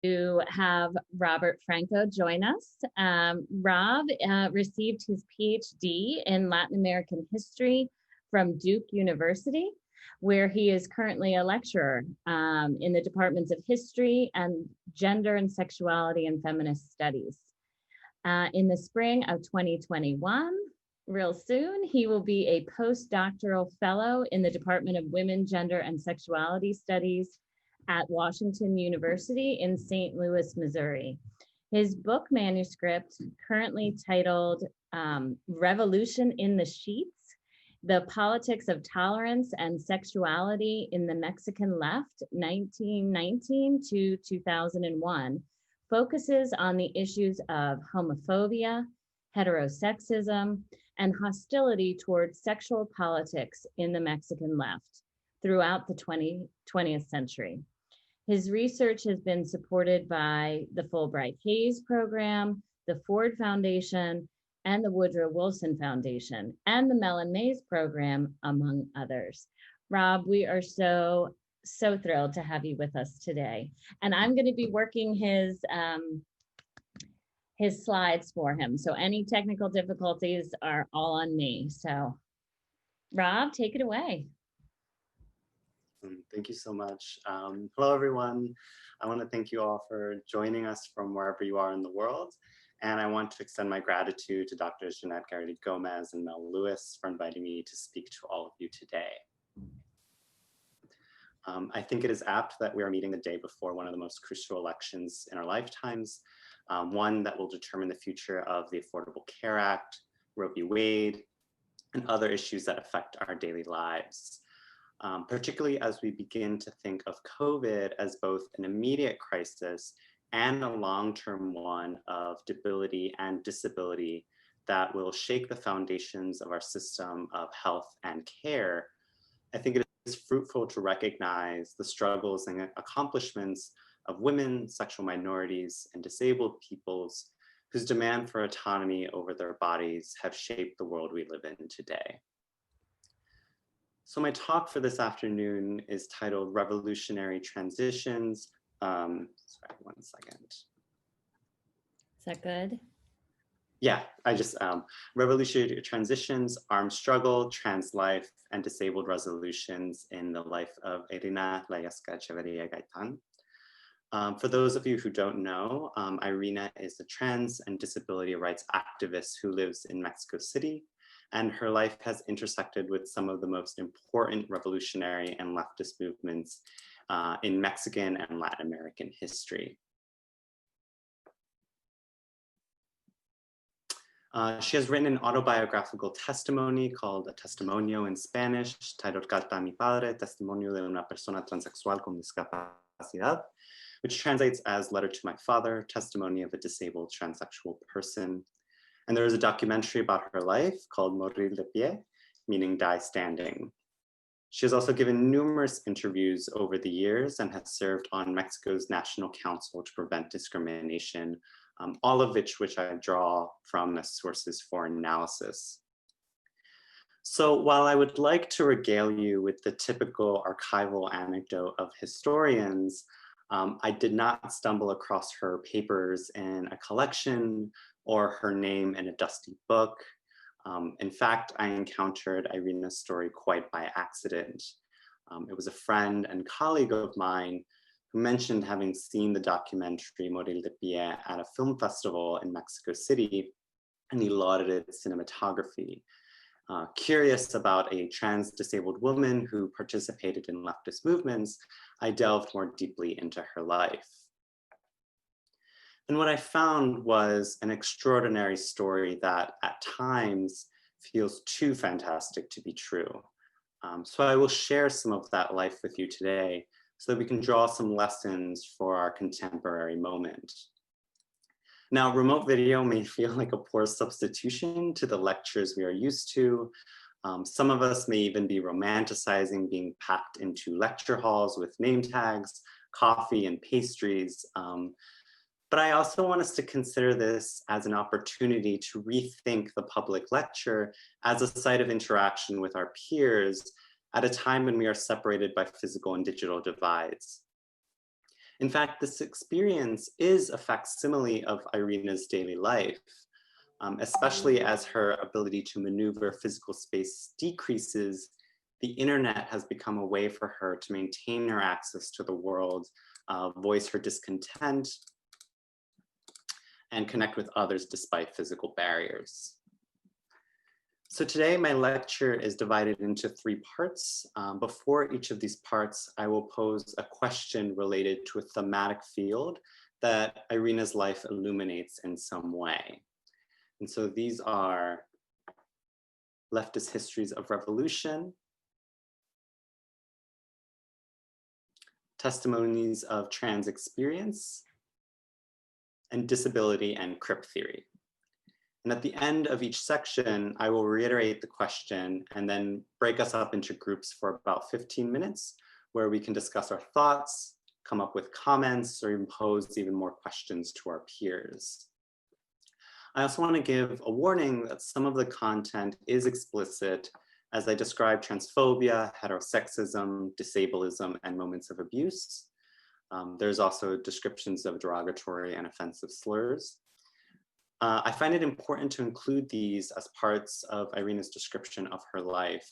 To have Robert Franco join us. Rob received his PhD in Latin American history from Duke University, where he is currently a lecturer in the departments of history and gender and sexuality and feminist studies. In the spring of 2021, real soon, he will be a postdoctoral fellow in the Department of Women, Gender, and Sexuality Studies at Washington University in St. Louis, Missouri. His book manuscript, currently titled Revolution in the Sheets, The Politics of Tolerance and Sexuality in the Mexican Left, 1919 to 2001, focuses on the issues of homophobia, heterosexism, and hostility towards sexual politics in the Mexican left throughout the 20th century. His research has been supported by the Fulbright Hays Program, the Ford Foundation, and the Woodrow Wilson Foundation, and the Mellon Mays Program, among others. Rob, we are so thrilled to have you with us today. And I'm going to be working his slides for him. So any technical difficulties are all on me. So Rob, take it away. Thank you so much. Hello, everyone. I want to thank you all for joining us from wherever you are in the world. And I want to extend my gratitude to Drs. Jeanette Garrity-Gomez and Mel Lewis for inviting me to speak to all of you today. I think it is apt that we are meeting the day before one of the most crucial elections in our lifetimes, one that will determine the future of the Affordable Care Act, Roe v. Wade, and other issues that affect our daily lives. Particularly as we begin to think of COVID as both an immediate crisis and a long-term one of debility and disability that will shake the foundations of our system of health and care. I think it is fruitful to recognize the struggles and accomplishments of women, sexual minorities, and disabled peoples whose demand for autonomy over their bodies have shaped the world we live in today. So my talk for this afternoon is titled Revolutionary Transitions. Sorry, 1 second. Is that good? Yeah, Revolutionary Transitions, Armed Struggle, Trans Life, and Disabled Resolutions in the life of Irina Echeverría Gaitán. For those of you who don't know, Irina is a trans and disability rights activist who lives in Mexico City, and her life has intersected with some of the most important revolutionary and leftist movements in Mexican and Latin American history. She has written an autobiographical testimony called a testimonio in Spanish, titled Carta, padre, testimonio de una persona transexual con discapacidad, which translates as Letter to My Father, Testimony of a Disabled Transsexual Person. And there is a documentary about her life called Morir de pie, meaning die standing. She has also given numerous interviews over the years and has served on Mexico's National Council to Prevent Discrimination, all of which I draw from as sources for analysis. So while I would like to regale you with the typical archival anecdote of historians, I did not stumble across her papers in a collection or her name in a dusty book. In fact, I encountered Irina's story quite by accident. It was a friend and colleague of mine who mentioned having seen the documentary Morir de pie at a film festival in Mexico City, and he lauded its cinematography. Curious about a trans disabled woman who participated in leftist movements, I delved more deeply into her life. And what I found was an extraordinary story that at times feels too fantastic to be true. So I will share some of that life with you today so that we can draw some lessons for our contemporary moment. Now, remote video may feel like a poor substitution to the lectures we are used to. Some of us may even be romanticizing being packed into lecture halls with name tags, coffee, and pastries. But I also want us to consider this as an opportunity to rethink the public lecture as a site of interaction with our peers at a time when we are separated by physical and digital divides. In fact, this experience is a facsimile of Irina's daily life, especially as her ability to maneuver physical space decreases. The internet has become a way for her to maintain her access to the world, voice her discontent, and connect with others despite physical barriers. So today my lecture is divided into 3 parts. Before each of these parts, I will pose a question related to a thematic field that Irina's life illuminates in some way. And so these are leftist histories of revolution, testimonies of trans experience, and disability and crip theory. And at the end of each section, I will reiterate the question and then break us up into groups for about 15 minutes where we can discuss our thoughts, come up with comments, or even pose even more questions to our peers. I also want to give a warning that some of the content is explicit as I describe transphobia, heterosexism, disableism, and moments of abuse. There's also descriptions of derogatory and offensive slurs. I find it important to include these as parts of Irina's description of her life.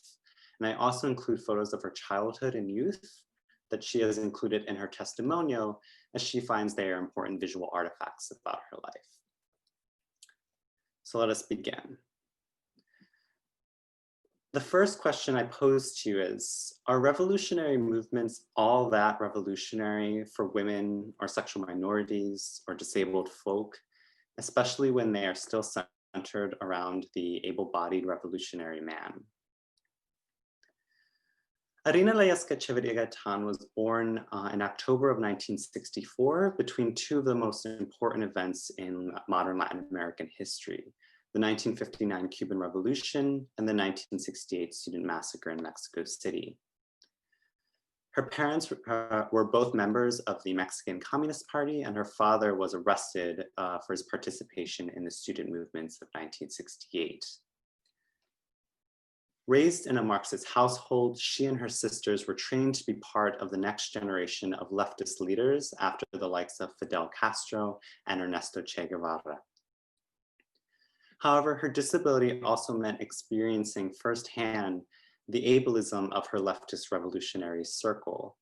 And I also include photos of her childhood and youth that she has included in her testimonio, as she finds they are important visual artifacts about her life. So let us begin. The first question I pose to you is, are revolutionary movements all that revolutionary for women or sexual minorities or disabled folk, especially when they are still centered around the able-bodied revolutionary man? Irina Echeverría Gaitán was born in October of 1964 between 2 of the most important events in modern Latin American history, the 1959 Cuban Revolution and the 1968 student massacre in Mexico City. Her parents were both members of the Mexican Communist Party, and her father was arrested for his participation in the student movements of 1968. Raised in a Marxist household, she and her sisters were trained to be part of the next generation of leftist leaders after the likes of Fidel Castro and Ernesto Che Guevara. However, her disability also meant experiencing firsthand the ableism of her leftist revolutionary circle.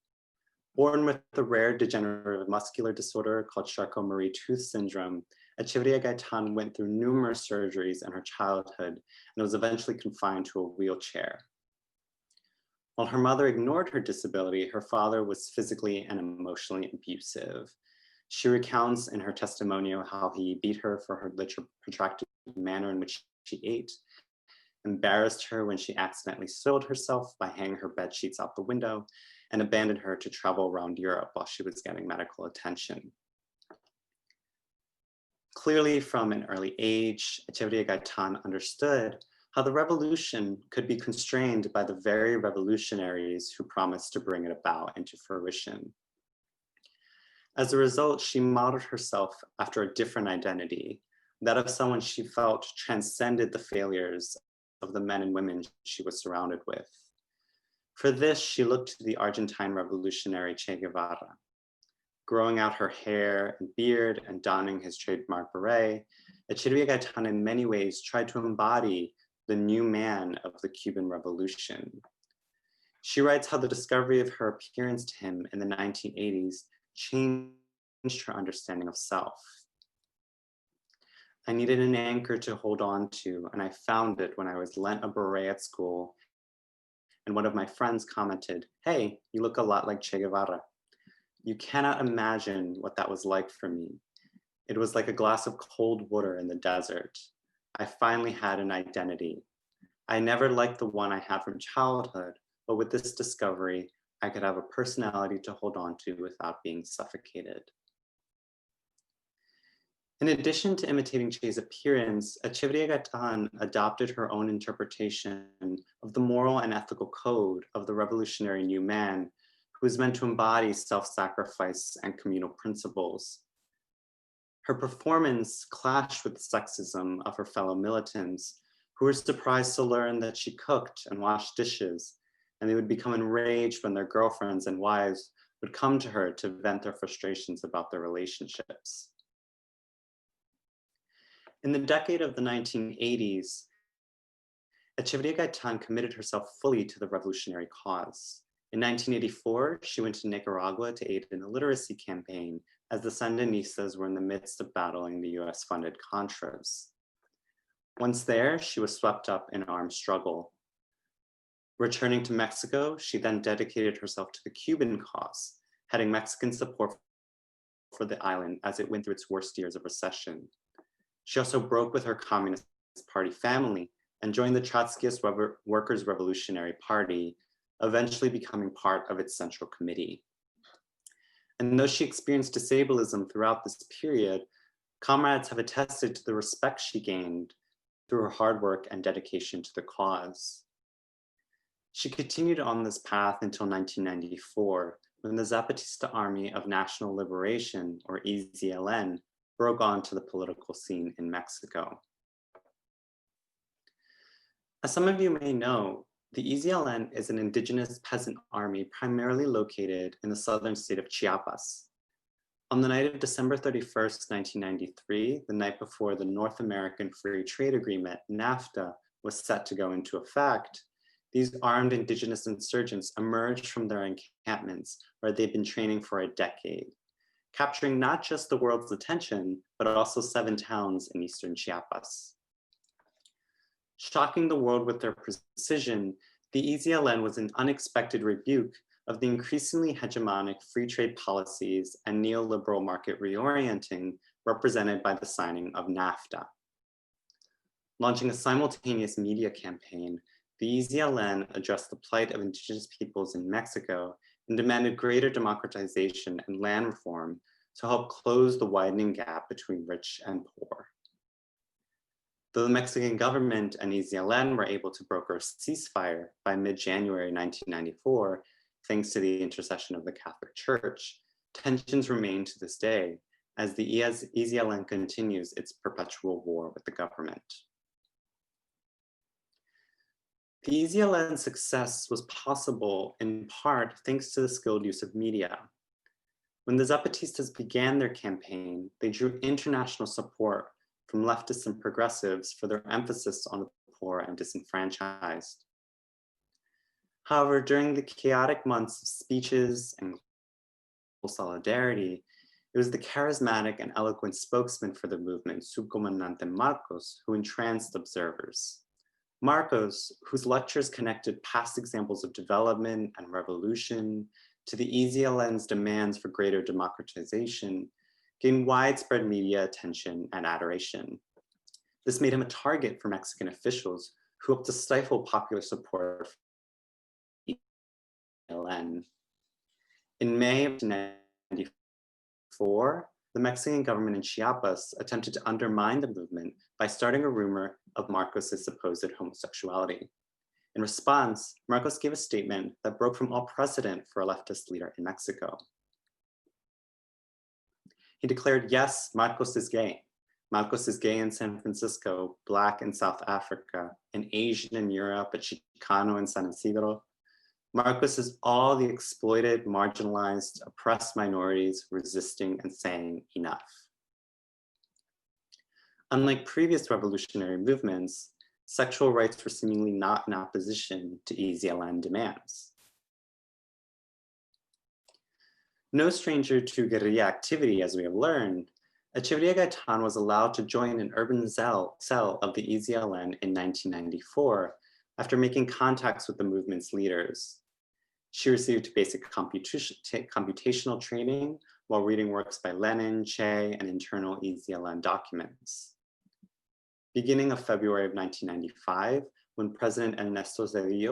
Born with a rare degenerative muscular disorder called Charcot-Marie-Tooth syndrome, Echeverría Gaitán went through numerous surgeries in her childhood and was eventually confined to a wheelchair. While her mother ignored her disability, her father was physically and emotionally abusive. She recounts in her testimonial how he beat her for her protracted manner in which she ate, embarrassed her when she accidentally soiled herself by hanging her bed sheets out the window, and abandoned her to travel around Europe while she was getting medical attention. Clearly, from an early age, Echeverría Gaitán understood how the revolution could be constrained by the very revolutionaries who promised to bring it about into fruition. As a result, she modeled herself after a different identity, that of someone she felt transcended the failures of the men and women she was surrounded with. For this, she looked to the Argentine revolutionary Che Guevara. Growing out her hair and beard and donning his trademark beret, Echeverría Gaitán in many ways tried to embody the new man of the Cuban Revolution. She writes how the discovery of her appearance to him in the 1980s changed her understanding of self. I needed an anchor to hold on to, and I found it when I was lent a beret at school, and one of my friends commented, "Hey, you look a lot like Che Guevara." You cannot imagine what that was like for me. It was like a glass of cold water in the desert. I finally had an identity. I never liked the one I had from childhood, but with this discovery, I could have a personality to hold on to without being suffocated. In addition to imitating Che's appearance, Echeverría Gaitán adopted her own interpretation of the moral and ethical code of the revolutionary new man, who was meant to embody self-sacrifice and communal principles. Her performance clashed with the sexism of her fellow militants, who were surprised to learn that she cooked and washed dishes, and they would become enraged when their girlfriends and wives would come to her to vent their frustrations about their relationships. In the decade of the 1980s, Echeverría Gaitán committed herself fully to the revolutionary cause. In 1984, she went to Nicaragua to aid in a literacy campaign as the Sandinistas were in the midst of battling the US-funded Contras. Once there, she was swept up in armed struggle. Returning to Mexico, she then dedicated herself to the Cuban cause, heading Mexican support for the island as it went through its worst years of recession. She also broke with her Communist Party family and joined the Trotskyist Workers' Revolutionary Party, eventually becoming part of its central committee. And though she experienced disableism throughout this period, comrades have attested to the respect she gained through her hard work and dedication to the cause. She continued on this path until 1994, when the Zapatista Army of National Liberation, or EZLN, broke onto the political scene in Mexico. As some of you may know, the EZLN is an indigenous peasant army primarily located in the southern state of Chiapas. On the night of December 31st, 1993, the night before the North American Free Trade Agreement, NAFTA, was set to go into effect, these armed indigenous insurgents emerged from their encampments where they'd been training for a decade, capturing not just the world's attention, but also 7 towns in eastern Chiapas. Shocking the world with their precision, the EZLN was an unexpected rebuke of the increasingly hegemonic free trade policies and neoliberal market reorienting represented by the signing of NAFTA. Launching a simultaneous media campaign, the EZLN addressed the plight of indigenous peoples in Mexico and demanded greater democratization and land reform to help close the widening gap between rich and poor. Though the Mexican government and EZLN were able to broker a ceasefire by mid-January 1994, thanks to the intercession of the Catholic Church, tensions remain to this day as the EZLN continues its perpetual war with the government. The EZLN's success was possible in part thanks to the skilled use of media. When the Zapatistas began their campaign, they drew international support from leftists and progressives for their emphasis on the poor and disenfranchised. However, during the chaotic months of speeches and solidarity, it was the charismatic and eloquent spokesman for the movement, Subcomandante Marcos, who entranced observers. Marcos, whose lectures connected past examples of development and revolution to the EZLN's demands for greater democratization, gained widespread media attention and adoration. This made him a target for Mexican officials who hoped to stifle popular support for the EZLN. In May of 1994, the Mexican government in Chiapas attempted to undermine the movement by starting a rumor of Marcos's supposed homosexuality. In response, Marcos gave a statement that broke from all precedent for a leftist leader in Mexico. He declared, yes, Marcos is gay. Marcos is gay in San Francisco, Black in South Africa, an Asian in Europe, a Chicano in San Isidro. Marcos is all the exploited, marginalized, oppressed minorities resisting and saying enough. Unlike previous revolutionary movements, sexual rights were seemingly not in opposition to EZLN demands. No stranger to guerrilla activity, as we have learned, Echeverría Gaitán was allowed to join an urban cell of the EZLN in 1994 after making contacts with the movement's leaders. She received basic computational training while reading works by Lenin, Che, and internal EZLN documents. Beginning of February of 1995, when President Ernesto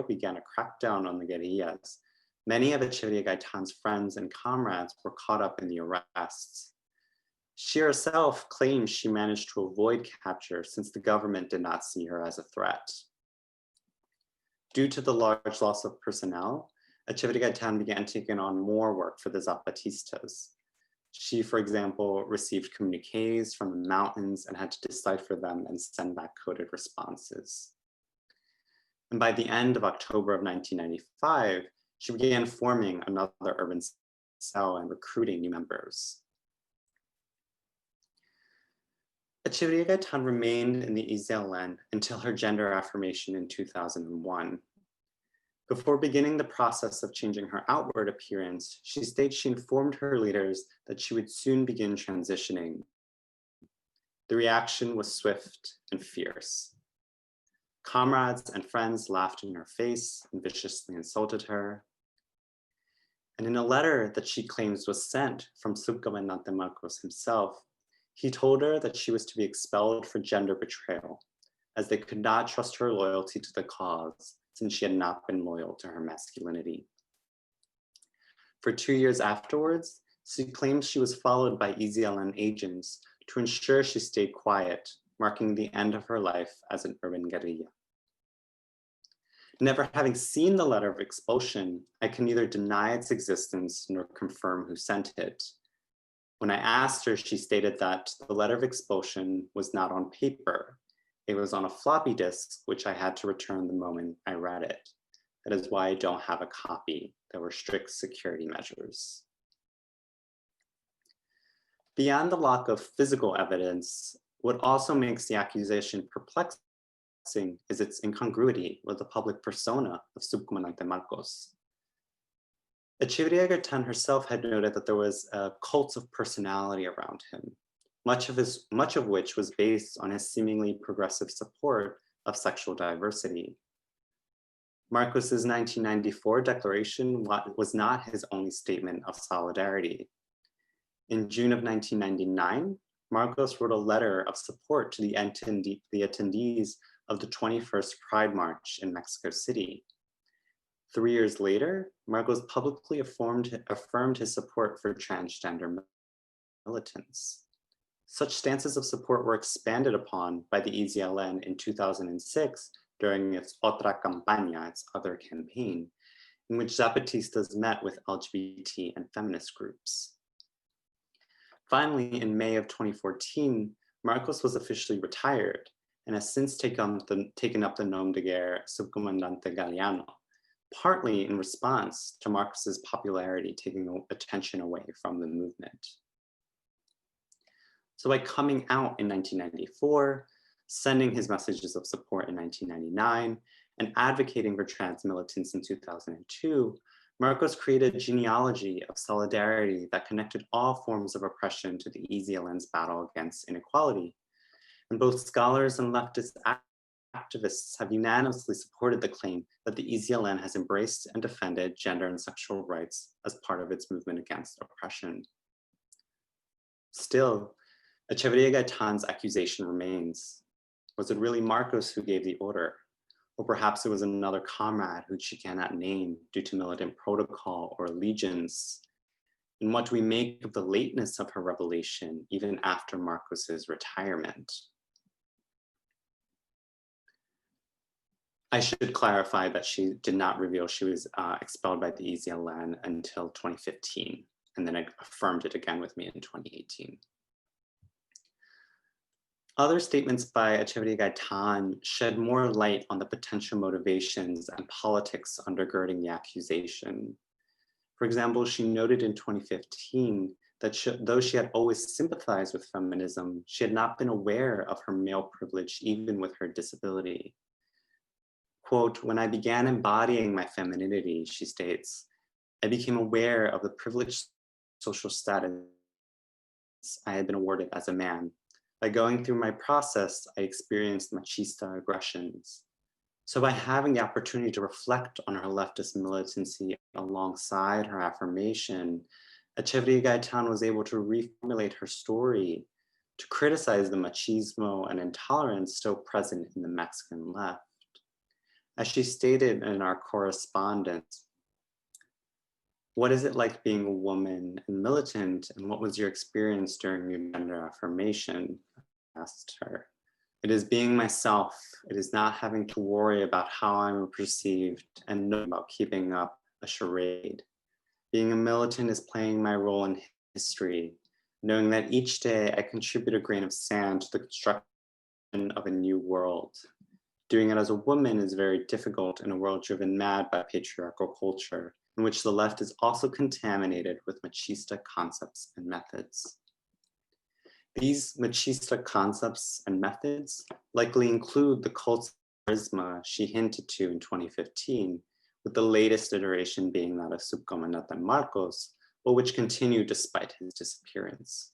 began a crackdown on the guerrillas, many of Echeverría Gaitán's friends and comrades were caught up in the arrests. She herself claims she managed to avoid capture since the government did not see her as a threat. Due to the large loss of personnel, Echeverría Gaitán began taking on more work for the Zapatistas. She, for example, received communiques from the mountains and had to decipher them and send back coded responses. And by the end of October of 1995, she began forming another urban cell and recruiting new members. Echeverría Gaitán remained in the EZLN until her gender affirmation in 2001. Before beginning the process of changing her outward appearance, she stated she informed her leaders that she would soon begin transitioning. The reaction was swift and fierce. Comrades and friends laughed in her face and viciously insulted her. And in a letter that she claims was sent from Subcomandante Marcos himself, he told her that she was to be expelled for gender betrayal, as they could not trust her loyalty to the cause since she had not been loyal to her masculinity. For 2 years afterwards, she claims she was followed by EZLN agents to ensure she stayed quiet, marking the end of her life as an urban guerrilla. Never having seen the letter of expulsion, I can neither deny its existence nor confirm who sent it. When I asked her, she stated that the letter of expulsion was not on paper. It was on a floppy disk, which I had to return the moment I read it. That is why I don't have a copy. There were strict security measures. Beyond the lack of physical evidence, what also makes the accusation perplexing is its incongruity with the public persona of Subcomandante Marcos. Echeverría Gaitán herself had noted that there was a cult of personality around him, much of which was based on his seemingly progressive support of sexual diversity. Marcos's 1994 declaration was not his only statement of solidarity. In June of 1999, Marcos wrote a letter of support to the attendees of the 21st Pride March in Mexico City. 3 years later, Marcos publicly affirmed his support for transgender militants. Such stances of support were expanded upon by the EZLN in 2006 during its Otra Campaña, its other campaign, in which Zapatistas met with LGBT and feminist groups. Finally, in May of 2014, Marcos was officially retired and has since taken up the nom de guerre Subcomandante Galeano, partly in response to Marcos's popularity taking attention away from the movement. So by coming out in 1994, sending his messages of support in 1999, and advocating for trans militants in 2002, Marcos created a genealogy of solidarity that connected all forms of oppression to the EZLN's battle against inequality. And both scholars and leftist activists have unanimously supported the claim that the EZLN has embraced and defended gender and sexual rights as part of its movement against oppression. Still, Echeverría Gaitán's accusation remains. Was it really Marcos who gave the order? Or perhaps it was another comrade who she cannot name due to militant protocol or allegiance? And what do we make of the lateness of her revelation, even after Marcos's retirement? I should clarify that she did not reveal she was expelled by the EZLN until 2015, and then affirmed it again with me in 2018. Other statements by Echeverría Gaitán shed more light on the potential motivations and politics undergirding the accusation. For example, she noted in 2015 that though she had always sympathized with feminism, she had not been aware of her male privilege even with her disability. Quote, "When I began embodying my femininity," she states, "I became aware of the privileged social status I had been awarded as a man. By going through my process, I experienced machista aggressions. So by having the opportunity to reflect on her leftist militancy alongside her affirmation, Echeverría Gaitán was able to reformulate her story to criticize the machismo and intolerance still present in the Mexican left. As she stated in our correspondence, "What is it like being a woman and militant, and what was your experience during your gender affirmation?" I asked her. "It is being myself. It is not having to worry about how I'm perceived and know about keeping up a charade. Being a militant is playing my role in history, knowing that each day I contribute a grain of sand to the construction of a new world. Doing it as a woman is very difficult in a world driven mad by patriarchal culture in which the left is also contaminated with machista concepts and methods. These machista concepts and methods likely include the cult of charisma she hinted to in 2015, with the latest iteration being that of Subcomandante Marcos, but which continued despite his disappearance.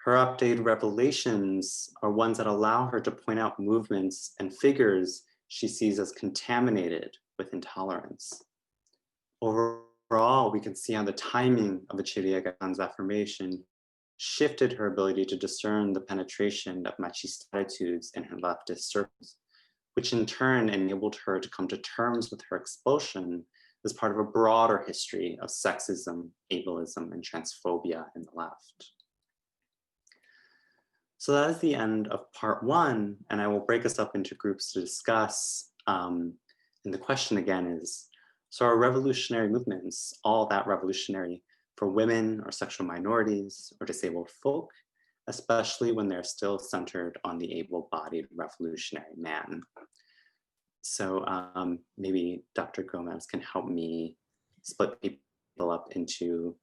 Her updated revelations are ones that allow her to point out movements and figures she sees as contaminated with intolerance. Overall, we can see how the timing of Echeverría Gaitán's affirmation shifted her ability to discern the penetration of machista attitudes in her leftist circles, which in turn enabled her to come to terms with her expulsion as part of a broader history of sexism, ableism, and transphobia in the left. So that is the end of part one, and I will break us up into groups to discuss. And the question again is, so are revolutionary movements all that revolutionary for women or sexual minorities or disabled folk, especially when they're still centered on the able-bodied revolutionary man? So maybe Dr. Gomez can help me split people up into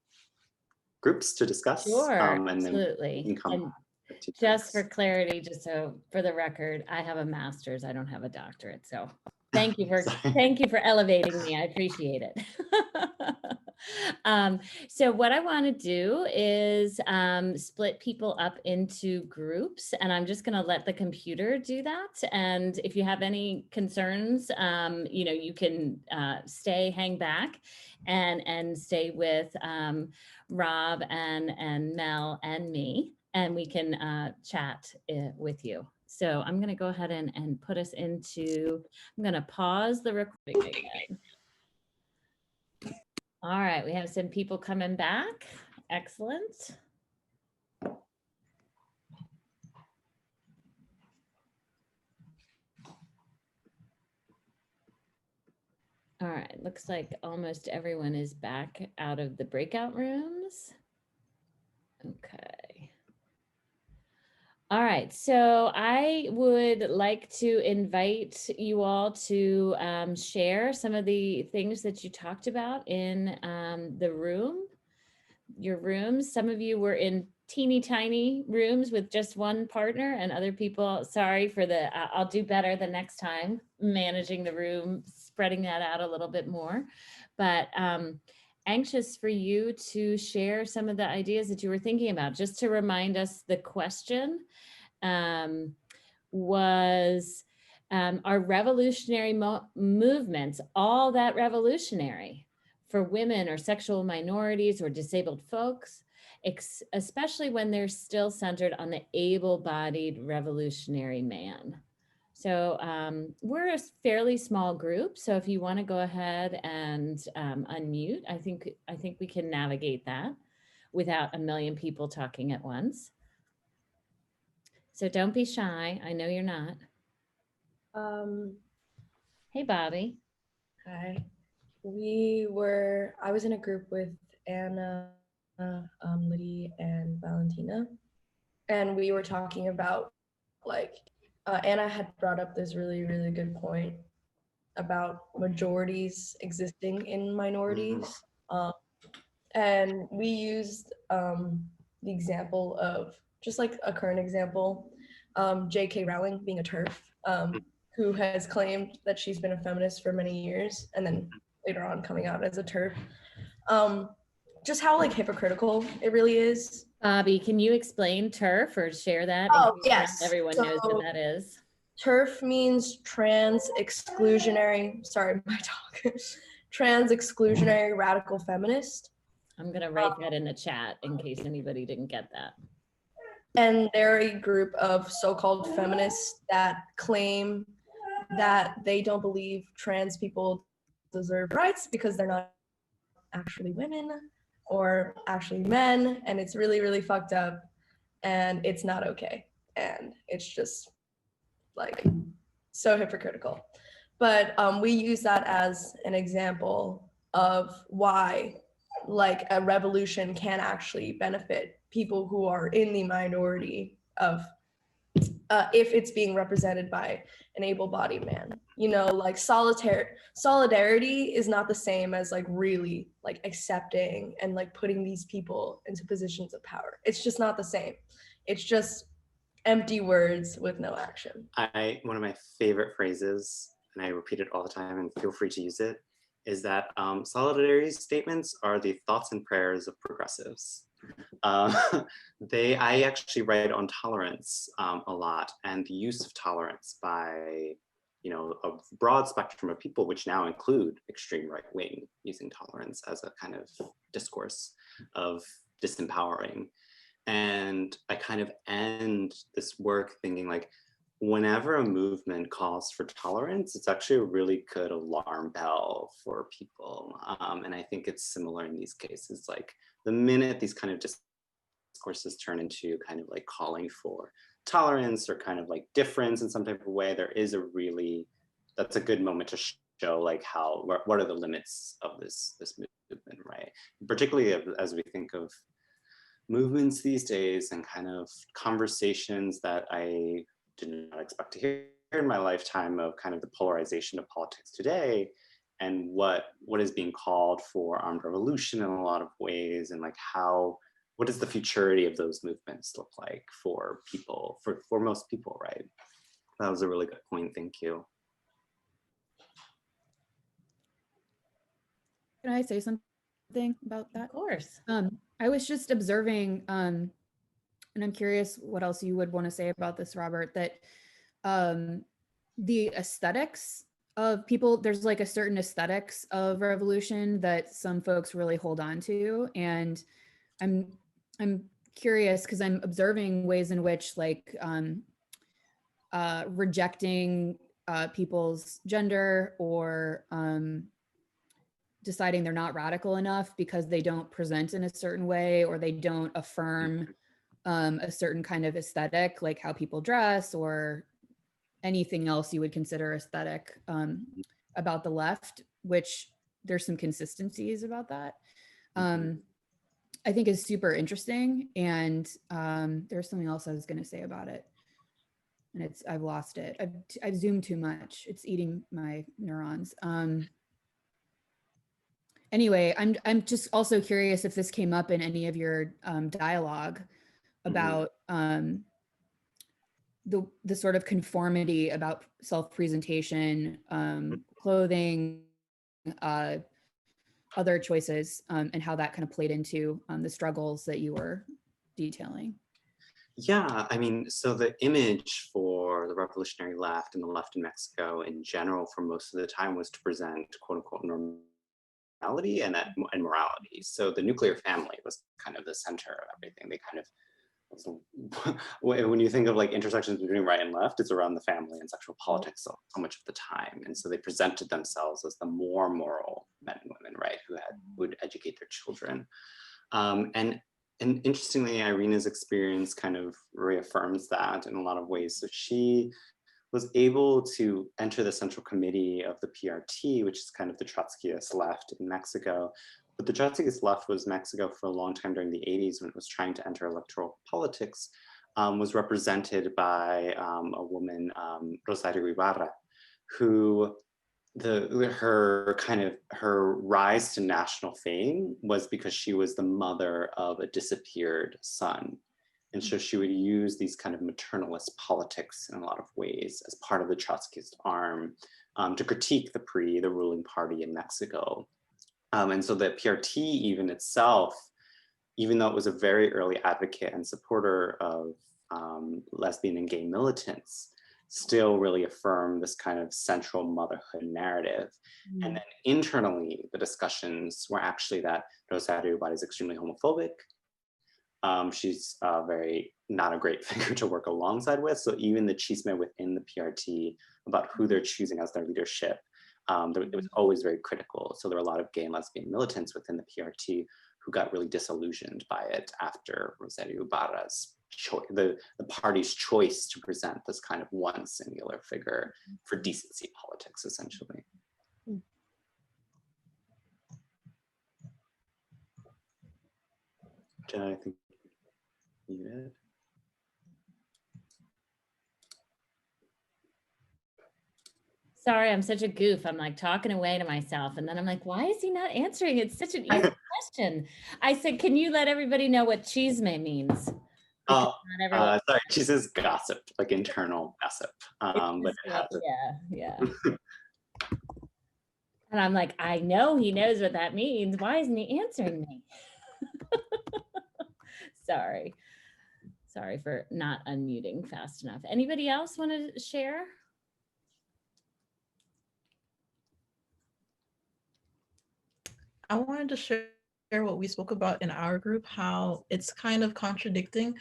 groups to discuss. Sure, and absolutely. Then And just for clarity, just so for the record, I have a master's, I don't have a doctorate. So thank you for elevating me. I appreciate it. So what I want to do is split people up into groups, and I'm just going to let the computer do that. And if you have any concerns, you can hang back and stay with Rob and Mel and me, and we can chat with you. So I'm going to go ahead and put us into, I'm going to pause the recording again. All right, we have some people coming back. Excellent. All right, looks like almost everyone is back out of the breakout rooms. Okay. All right, so I would like to invite you all to share some of the things that you talked about in your rooms. Some of you were in teeny tiny rooms with just one partner, and other people, sorry for the, I'll do better the next time, managing the room, spreading that out a little bit more. But anxious for you to share some of the ideas that you were thinking about. Just to remind us, the question was, are revolutionary movements all that revolutionary for women or sexual minorities or disabled folks, especially when they're still centered on the able-bodied revolutionary man? So we're a fairly small group, so if you want to go ahead and unmute, I think we can navigate that without a million people talking at once. So don't be shy. I know you're not. Hey, Bobby. Hi. I was in a group with Anna, Liddy, and Valentina, and we were talking about, Anna had brought up this really, really good point about majorities existing in minorities. And we used the example of, just like a current example, J.K. Rowling being a TERF, who has claimed that she's been a feminist for many years, and then later on coming out as a TERF. Just how hypocritical it really is. Bobby, can you explain TERF or share that? Oh, yes. Everyone knows what that is. TERF means trans exclusionary, sorry, my talk, trans exclusionary radical feminist. I'm going to write that in the chat in case anybody didn't get that. And they're a group of so-called feminists that claim that they don't believe trans people deserve rights because they're not actually women or actually men, and it's really, really fucked up, and it's not okay, and it's just so hypocritical. But we use that as an example of why a revolution can actually benefit people who are in the minority of if it's being represented by an able-bodied man. You know, like solidarity is not the same as like really like accepting and like putting these people into positions of power. It's just not the same. It's just empty words with no action. One of my favorite phrases, and I repeat it all the time, and feel free to use it, is that solidarity statements are the thoughts and prayers of progressives. I actually write on tolerance a lot, and the use of tolerance by, you know, a broad spectrum of people, which now include extreme right wing, using tolerance as a kind of discourse of disempowering. And I kind of end this work thinking like, whenever a movement calls for tolerance, it's actually a really good alarm bell for people. And I think it's similar in these cases. Like the minute these kind of discourses turn into kind of like calling for tolerance or kind of like difference in some type of way, there is that's a good moment to show like what are the limits of this movement, right? Particularly as we think of movements these days and kind of conversations that I did not expect to hear in my lifetime of kind of the polarization of politics today and what is being called for armed revolution in a lot of ways, and like what does the futurity of those movements look like for people, for most people, right? That was a really good point, thank you. Can I say something about that? Of course. I was just observing, and I'm curious what else you would want to say about this, Robert, that the aesthetics of people, there's like a certain aesthetics of revolution that some folks really hold on to. And I'm curious because I'm observing ways in which like rejecting people's gender or deciding they're not radical enough because they don't present in a certain way or they don't affirm a certain kind of aesthetic, like how people dress or anything else you would consider aesthetic about the left, which there's some consistencies about that. I think is super interesting. And there's something else I was going to say about it. And I've lost it. I've zoomed too much. It's eating my neurons. Anyway, I'm just also curious if this came up in any of your dialogue about the sort of conformity about self-presentation, clothing, other choices, and how that kind of played into the struggles that you were detailing. Yeah, I mean, so the image for the revolutionary left and the left in Mexico in general for most of the time was to present quote unquote normality and morality. So the nuclear family was kind of the center of everything. They kind of, when you think of like intersections between right and left, it's around the family and sexual politics so much of the time. And so they presented themselves as the more moral men and women, right, who would educate their children. And interestingly, Irina's experience kind of reaffirms that in a lot of ways. So she was able to enter the Central Committee of the PRT, which is kind of the Trotskyist left in Mexico. But the Trotskyist left was Mexico for a long time during the 80s when it was trying to enter electoral politics, was represented by a woman, Rosario Ibarra, who her rise to national fame was because she was the mother of a disappeared son. And so she would use these kind of maternalist politics in a lot of ways as part of the Trotskyist arm to critique the ruling party in Mexico. And so the PRT even itself, even though it was a very early advocate and supporter of lesbian and gay militants, still really affirmed this kind of central motherhood narrative. And then internally, the discussions were actually that Rosario Ibarra is extremely homophobic. She's very not a great figure to work alongside with. So even the chisme within the PRT about who they're choosing as their leadership, it was always very critical. So there were a lot of gay and lesbian militants within the PRT who got really disillusioned by it after Rosario Ibarra's the party's choice to present this kind of one singular figure for decency politics, essentially. Jenna, I think you did. Sorry, I'm such a goof. I'm like talking away to myself. And then I'm like, why is he not answering? It's such an easy question. I said, can you let everybody know what chisme means? Oh, sorry, she says gossip, like internal gossip. But yeah. And I'm like, I know he knows what that means. Why isn't he answering me? Sorry for not unmuting fast enough. Anybody else want to share? I wanted to share what we spoke about in our group, how it's kind of contradicting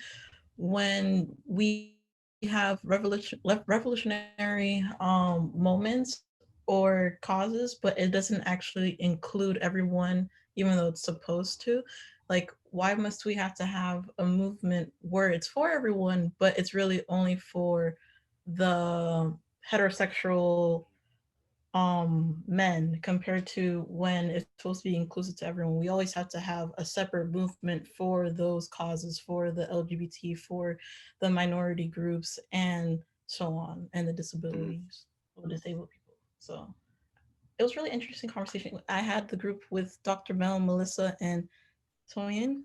when we have revolutionary moments or causes, but it doesn't actually include everyone, even though it's supposed to. Like, why must we have to have a movement where it's for everyone, but it's really only for the heterosexual men, compared to when it's supposed to be inclusive to everyone? We always have to have a separate movement for those causes, for the LGBT, for the minority groups, and so on, and the disabilities, or disabled people. So it was really interesting conversation. I had the group with Dr. Mel, Melissa, and Toyin,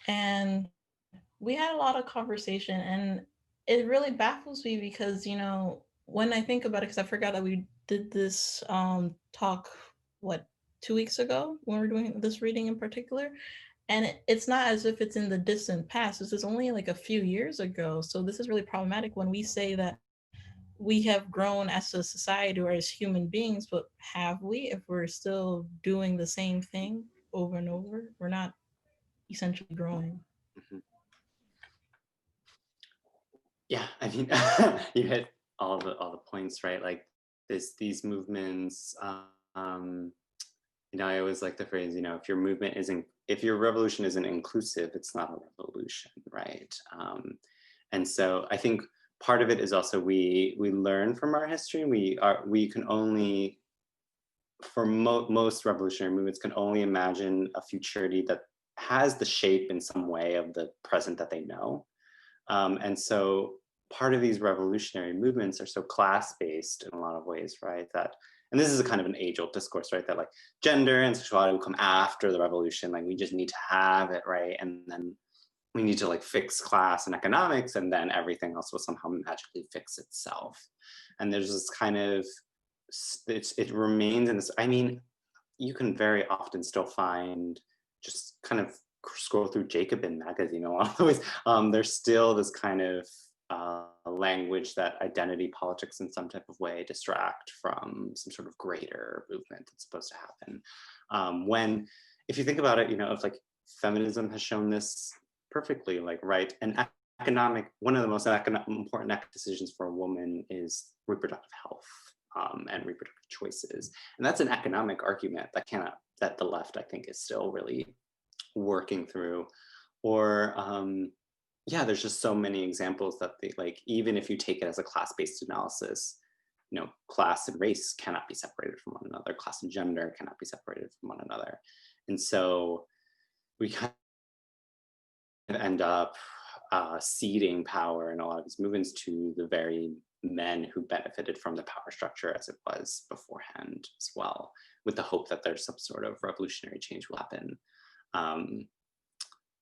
and we had a lot of conversation, and it really baffles me because, you know, when I think about it, because I forgot that we did this talk, 2 weeks ago, when we were doing this reading in particular, and it's not as if it's in the distant past. This is only like a few years ago. So this is really problematic when we say that we have grown as a society or as human beings, but have we? If we're still doing the same thing over and over, we're not essentially growing. Yeah, I mean, you hit all the points, right? Like these movements. You know, I always like the phrase, you know, if your revolution isn't inclusive, it's not a revolution, right? And so I think part of it is also we learn from our history. We can only, for most revolutionary movements, can only imagine a futurity that has the shape in some way of the present that they know. And so part of these revolutionary movements are so class-based in a lot of ways, right? And this is a kind of an age-old discourse, right? That like gender and sexuality will come after the revolution. Like we just need to have it, right? And then we need to like fix class and economics, and then everything else will somehow magically fix itself. And there's this kind of, it remains in this, I mean, you can very often still find, just kind of scroll through Jacobin magazine a lot of the ways, there's still this kind of language that identity politics in some type of way distract from some sort of greater movement that's supposed to happen. When, if you think about it, you know, if like feminism has shown this perfectly, like, right, and one of the most important decisions for a woman is reproductive health and reproductive choices. And that's an economic argument that the left, I think, is still really working through. Or yeah, there's just so many examples that they, like, even if you take it as a class-based analysis, you know, class and race cannot be separated from one another. Class and gender cannot be separated from one another. And so we kind of end up ceding power in a lot of these movements to the very men who benefited from the power structure as it was beforehand as well, with the hope that there's some sort of revolutionary change will happen.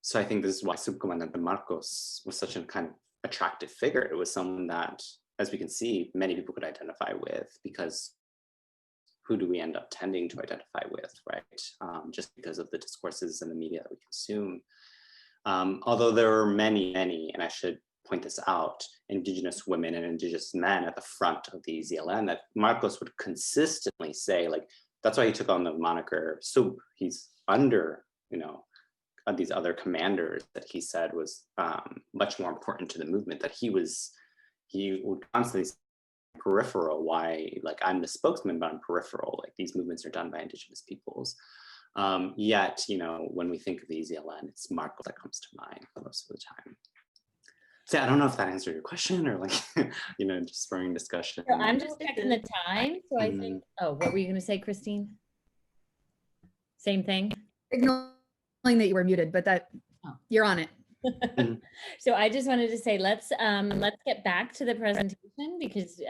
So I think this is why Subcomandante Marcos was such a kind of attractive figure. It was someone that, as we can see, many people could identify with, because who do we end up tending to identify with, right? Just because of the discourses and the media that we consume. Although there are many, and I should point this out, Indigenous women and Indigenous men at the front of the EZLN, that Marcos would consistently say, like, that's why he took on the moniker Sub. He's under, you know, these other commanders that he said was much more important to the movement, that he would constantly say peripheral, why, like, I'm the spokesman, but I'm peripheral, like these movements are done by Indigenous peoples. Yet, you know, when we think of the EZLN, it's Marcos that comes to mind for most of the time. So I don't know if that answered your question, or like, you know, just spurring discussion. So I'm just checking the time. So I think, oh, what were you going to say, Christine? Same thing? That you were muted, but that you're on it. So I just wanted to say, let's get back to the presentation, because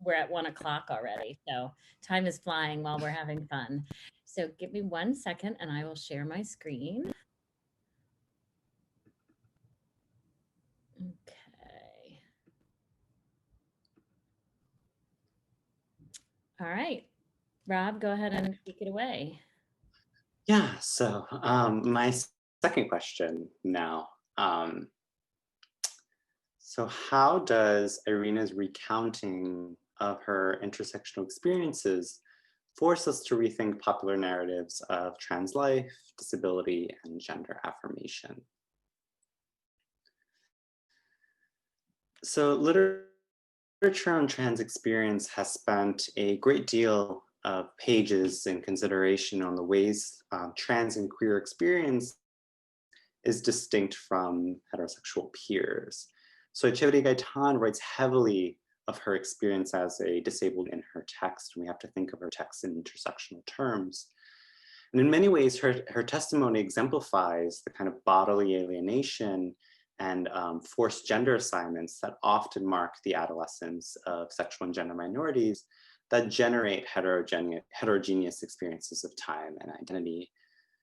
we're at 1 o'clock already. So time is flying while we're having fun. So give me 1 second and I will share my screen. Okay. All right. Rob, go ahead and take it away. Yeah, so my second question now. So how does Irina's recounting of her intersectional experiences force us to rethink popular narratives of trans life, disability, and gender affirmation? So literature on trans experience has spent a great deal of pages in consideration on the ways trans and queer experience is distinct from heterosexual peers. So Echeverría Gaitán writes heavily of her experience as a disabled in her text, and we have to think of her text in intersectional terms. And in many ways, her testimony exemplifies the kind of bodily alienation and forced gender assignments that often mark the adolescence of sexual and gender minorities that generate heterogeneous experiences of time and identity.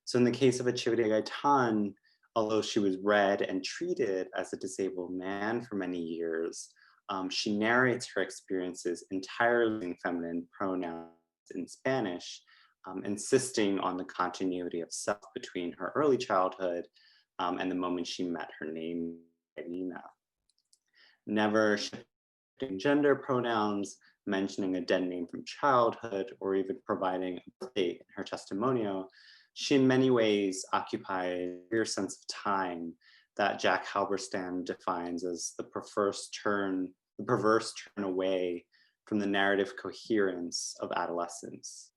So in the case of Echeverría Gaitán, although she was read and treated as a disabled man for many years, she narrates her experiences entirely in feminine pronouns in Spanish, insisting on the continuity of self between her early childhood and the moment she met her name, Irina. Never shifting gender pronouns, mentioning a dead name from childhood, or even providing a birth date in her testimonio, she in many ways occupied a clear sense of time that Jack Halberstam defines as the perverse turn away from the narrative coherence of adolescence.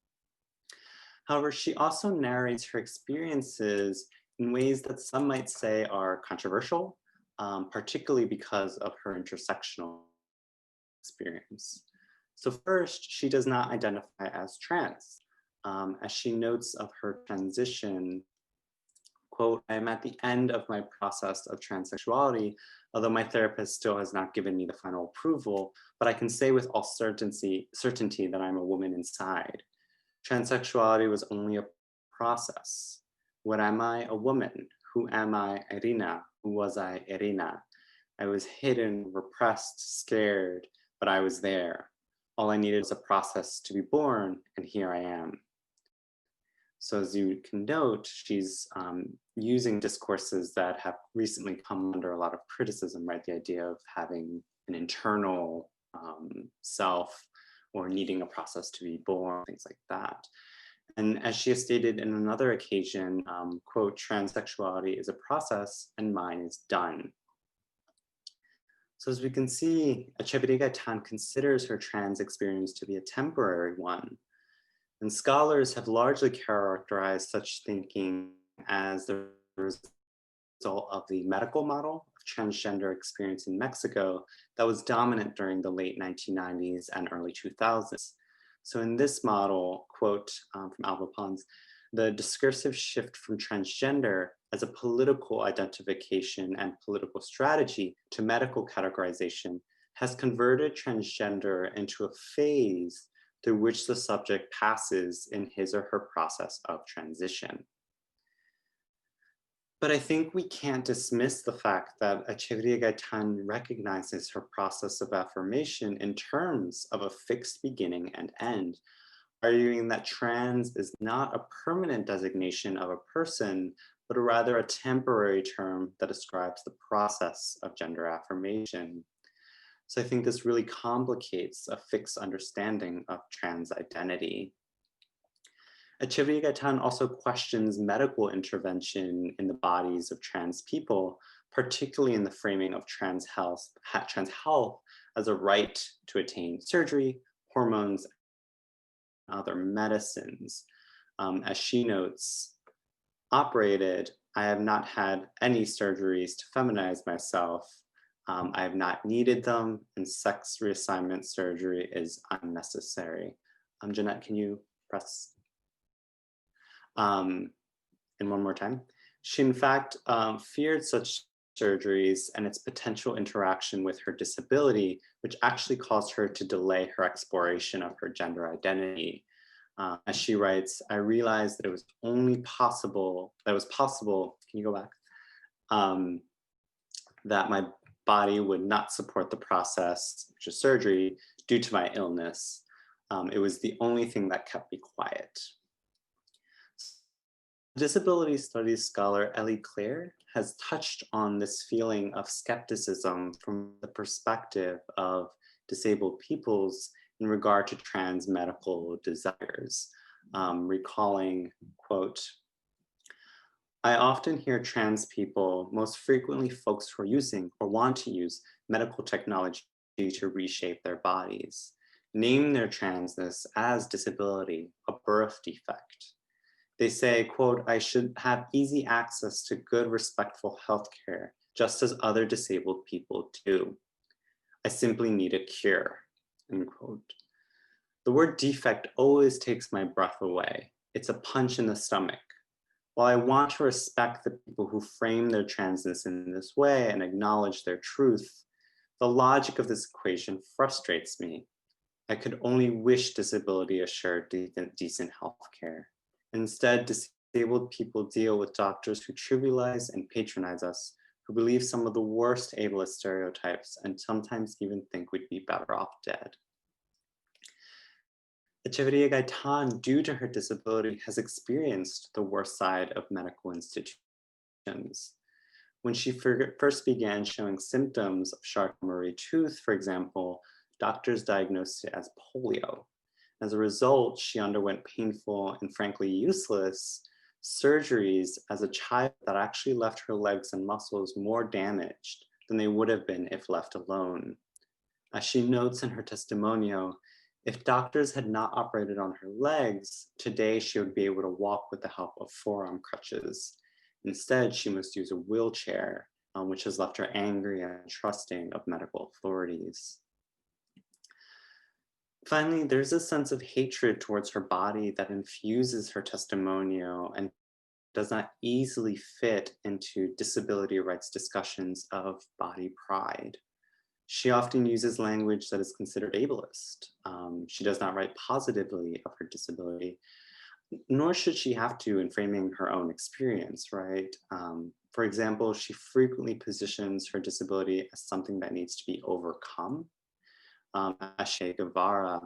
However, she also narrates her experiences in ways that some might say are controversial, particularly because of her intersectional experience. So first, she does not identify as trans. As she notes of her transition, quote, "I am at the end of my process of transsexuality, although my therapist still has not given me the final approval, but I can say with all certainty that I'm a woman inside. Transsexuality was only a process. What am I? A woman. Who am I? Irina. Who was I? Irina. I was hidden, repressed, scared, but I was there. All I needed was a process to be born, and here I am." So as you can note, she's using discourses that have recently come under a lot of criticism, right? The idea of having an internal self or needing a process to be born, things like that. And as she has stated in another occasion, quote, "Transsexuality is a process and mine is done." So as we can see, Echeverría Gaitán considers her trans experience to be a temporary one. And scholars have largely characterized such thinking as the result of the medical model of transgender experience in Mexico that was dominant during the late 1990s and early 2000s. So in this model, quote from Alva Pons, "The discursive shift from transgender as a political identification and political strategy to medical categorization has converted transgender into a phase through which the subject passes in his or her process of transition." But I think we can't dismiss the fact that Echeverría Gaitán recognizes her process of affirmation in terms of a fixed beginning and end, arguing that trans is not a permanent designation of a person, but rather a temporary term that describes the process of gender affirmation. So I think this really complicates a fixed understanding of trans identity. Echeverría Gaitán also questions medical intervention in the bodies of trans people, particularly in the framing of trans health as a right to attain surgery, hormones, and other medicines. As she notes, "Operated, I have not had any surgeries to feminize myself. I have not needed them, and sex reassignment surgery is unnecessary." Jeanette, can you press? And one more time. She in fact feared such surgeries and its potential interaction with her disability, which actually caused her to delay her exploration of her gender identity. As she writes, I realized that it was possible, can you go back? That my body would not support the process, which is surgery, due to my illness. It was the only thing that kept me quiet. Disability studies scholar Ellie Clare has touched on this feeling of skepticism from the perspective of disabled peoples in regard to trans medical desires, recalling, quote, I often hear trans people, most frequently folks who are using or want to use medical technology to reshape their bodies, name their transness as disability, a birth defect. They say, quote, I should have easy access to good, respectful healthcare, just as other disabled people do. I simply need a cure, end quote. The word defect always takes my breath away. It's a punch in the stomach. While I want to respect the people who frame their transness in this way and acknowledge their truth, the logic of this equation frustrates me. I could only wish disability assured decent healthcare. Instead, disabled people deal with doctors who trivialize and patronize us, who believe some of the worst ableist stereotypes and sometimes even think we'd be better off dead. Echeverría Gaitán, due to her disability, has experienced the worst side of medical institutions. When she first began showing symptoms of Charcot-Marie tooth, for example, doctors diagnosed it as polio. As a result, she underwent painful and frankly useless surgeries as a child that actually left her legs and muscles more damaged than they would have been if left alone. As she notes in her testimonio, if doctors had not operated on her legs, today she would be able to walk with the help of forearm crutches. Instead, she must use a wheelchair, which has left her angry and trusting of medical authorities. Finally, there's a sense of hatred towards her body that infuses her testimonio and does not easily fit into disability rights discussions of body pride. She often uses language that is considered ableist. She does not write positively of her disability, nor should she have to in framing her own experience, right? For example, she frequently positions her disability as something that needs to be overcome. As Che Guevara,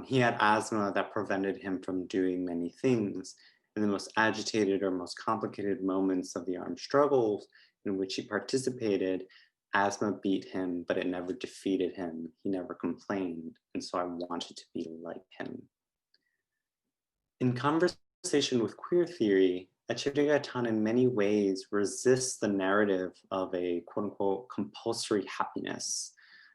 he had asthma that prevented him from doing many things. In the most agitated or most complicated moments of the armed struggles in which he participated, asthma beat him, but it never defeated him. He never complained, and so I wanted to be like him. In conversation with queer theory, Echeverría Gaitán in many ways resists the narrative of a quote unquote compulsory happiness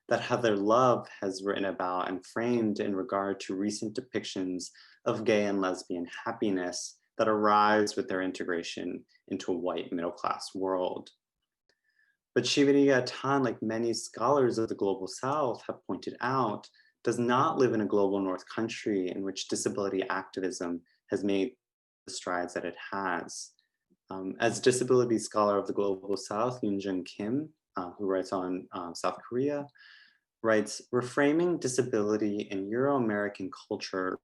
that Heather Love has written about and framed in regard to recent depictions of gay and lesbian happiness that arise with their integration into a white middle-class world. But Echeverría Gaitán, like many scholars of the global South have pointed out, does not live in a global North country in which disability activism has made the strides that it has. As disability scholar of the global South, Yoon-Jung Kim, who writes on South Korea, writes, reframing disability in Euro-American culture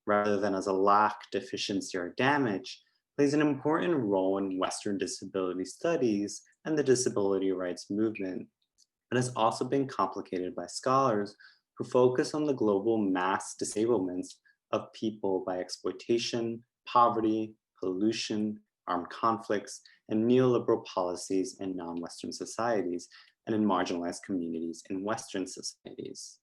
rather than as a lack, deficiency, or damage plays an important role in Western disability studies and the disability rights movement, but has also been complicated by scholars who focus on the global mass disablements of people by exploitation, poverty, pollution, armed conflicts, and neoliberal policies in non-Western societies and in marginalized communities in Western societies.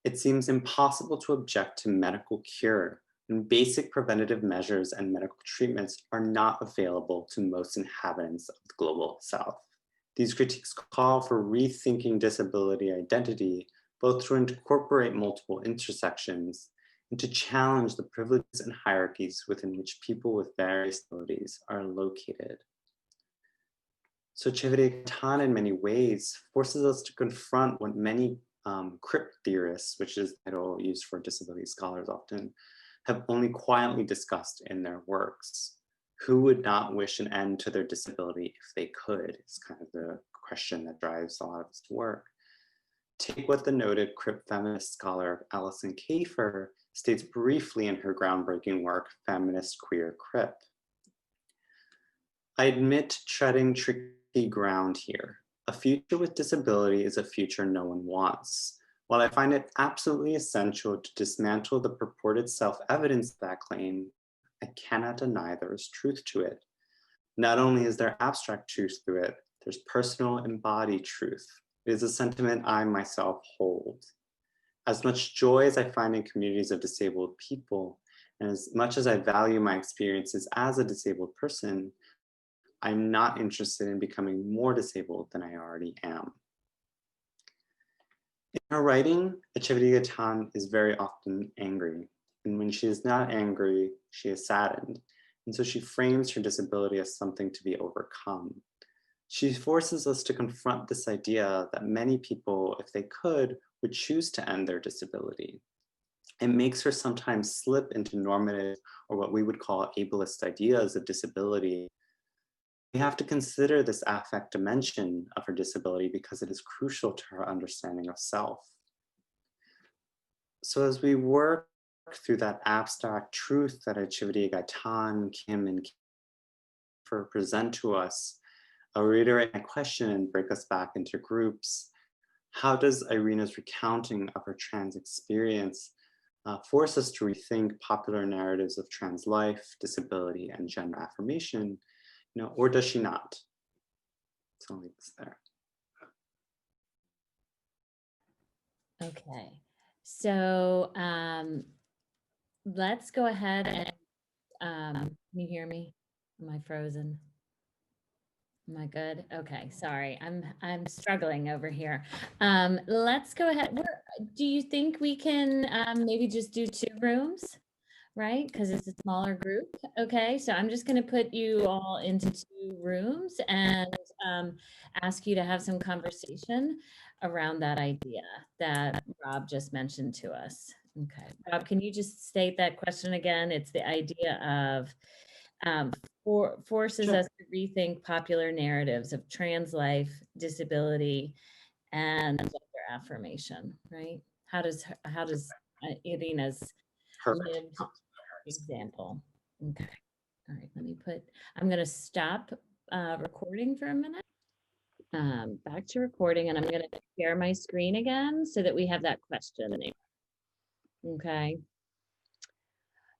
It seems impossible to object to medical cure when basic preventative measures and medical treatments are not available to most inhabitants of the global South. These critiques call for rethinking disability identity, both to incorporate multiple intersections and to challenge the privileges and hierarchies within which people with various abilities are located. So Echeverría Gaitán in many ways forces us to confront what many crypt theorists, which is the title used for disability scholars often, have only quietly discussed in their works. Who would not wish an end to their disability if they could? Is kind of the question that drives a lot of his work. Take what the noted crip feminist scholar Alison Kafer states briefly in her groundbreaking work, Feminist Queer Crip. I admit treading tricky ground here. A future with disability is a future no one wants. While I find it absolutely essential to dismantle the purported self-evidence of that claim, I cannot deny there is truth to it. Not only is there abstract truth through it, there's personal embodied truth. It is a sentiment I myself hold. As much joy as I find in communities of disabled people, and as much as I value my experiences as a disabled person, I'm not interested in becoming more disabled than I already am. In her writing, Echeverría Gaitán is very often angry. And when she is not angry, she is saddened. And so she frames her disability as something to be overcome. She forces us to confront this idea that many people, if they could, would choose to end their disability. It makes her sometimes slip into normative or what we would call ableist ideas of disability. We have to consider this affect dimension of her disability because it is crucial to her understanding of self. So as we work through that abstract truth that Echeverría Gaitán, Kim, and Kafer present to us, I'll reiterate my question and break us back into groups. How does Irina's recounting of her trans experience force us to rethink popular narratives of trans life, disability, and gender affirmation, or does she not? So I'll leave this there. Okay, so let's go ahead and, can you hear me? Am I frozen? Am I good? Okay, sorry, I'm struggling over here. Let's go ahead. Do you think we can maybe just do 2 rooms, right? Because it's a smaller group. Okay, so I'm just going to put you all into 2 rooms and ask you to have some conversation around that idea that Rob just mentioned to us. Okay, Rob, can you just state that question again? It's the idea of forces us to rethink popular narratives of trans life, disability, and gender affirmation, right? How does Irina's lived example? Okay, all right, I'm gonna stop recording for a minute. Back to recording, and I'm gonna share my screen again so that we have that question there. Okay.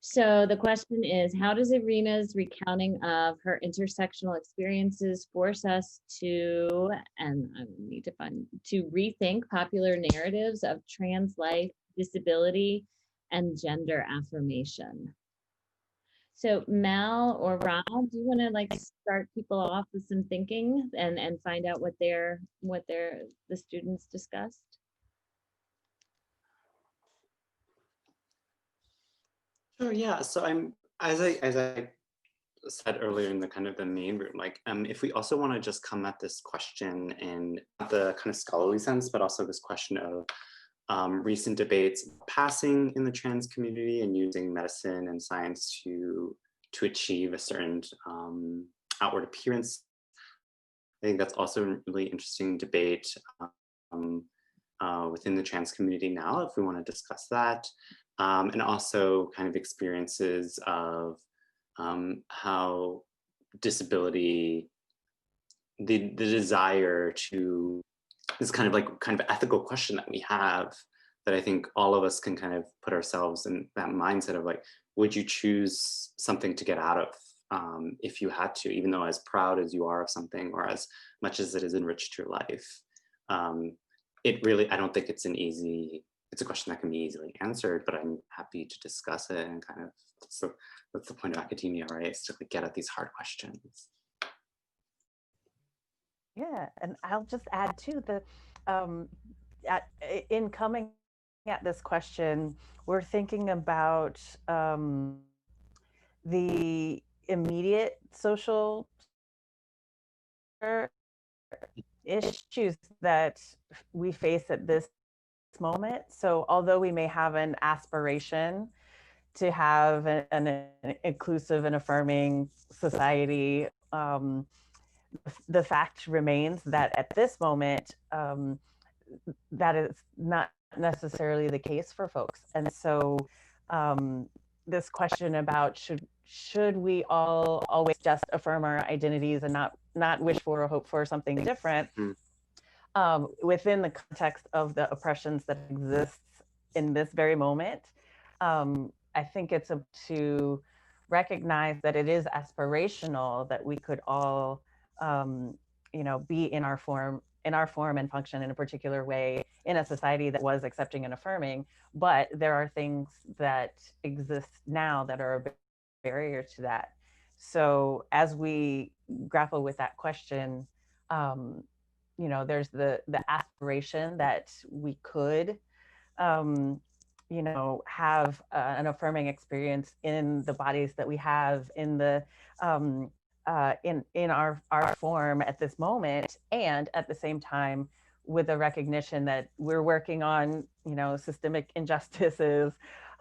So the question is, how does Irina's recounting of her intersectional experiences force us to, and I need to rethink popular narratives of trans life, disability, and gender affirmation? So Mel or Rob, do you want to start people off with some thinking and find out what the students discussed? Sure, yeah. So as I said earlier in the kind of the main room, if we also want to just come at this question in not the kind of scholarly sense, but also this question of recent debates passing in the trans community and using medicine and science to achieve a certain outward appearance. I think that's also a really interesting debate within the trans community now, if we want to discuss that. And also kind of experiences of how disability, the desire to, this kind of ethical question that we have that I think all of us can kind of put ourselves in that mindset of would you choose something to get out of if you had to, even though as proud as you are of something or as much as it has enriched your life. It really, I don't think it's a question that can be easily answered, but I'm happy to discuss it and kind of, that's the point of academia, right? It's to get at these hard questions. Yeah, and I'll just add too in coming at this question, we're thinking about the immediate social issues that we face at this moment. So although we may have an aspiration to have an inclusive and affirming society, the fact remains that at this moment, that is not necessarily the case for folks. And so this question about should we all always just affirm our identities and not wish for or hope for something different, within the context of the oppressions that exist in this very moment, I think it's up to recognize that it is aspirational that we could all, be in our form and function in a particular way in a society that was accepting and affirming. But there are things that exist now that are a barrier to that. So as we grapple with that question, there's the aspiration that we could, have an affirming experience in the bodies that we have, in the in our form at this moment, and at the same time with a recognition that we're working on systemic injustices,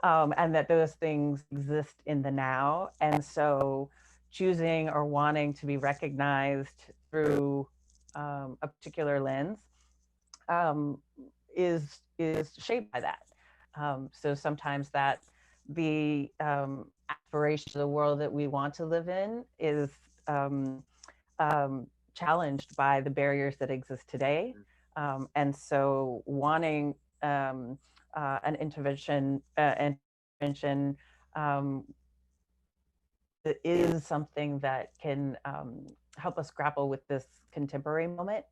and that those things exist in the now. And so choosing or wanting to be recognized through a particular lens is shaped by that. So sometimes that the aspiration to the world that we want to live in is challenged by the barriers that exist today. And so wanting an intervention that is something that can help us grapple with this contemporary moment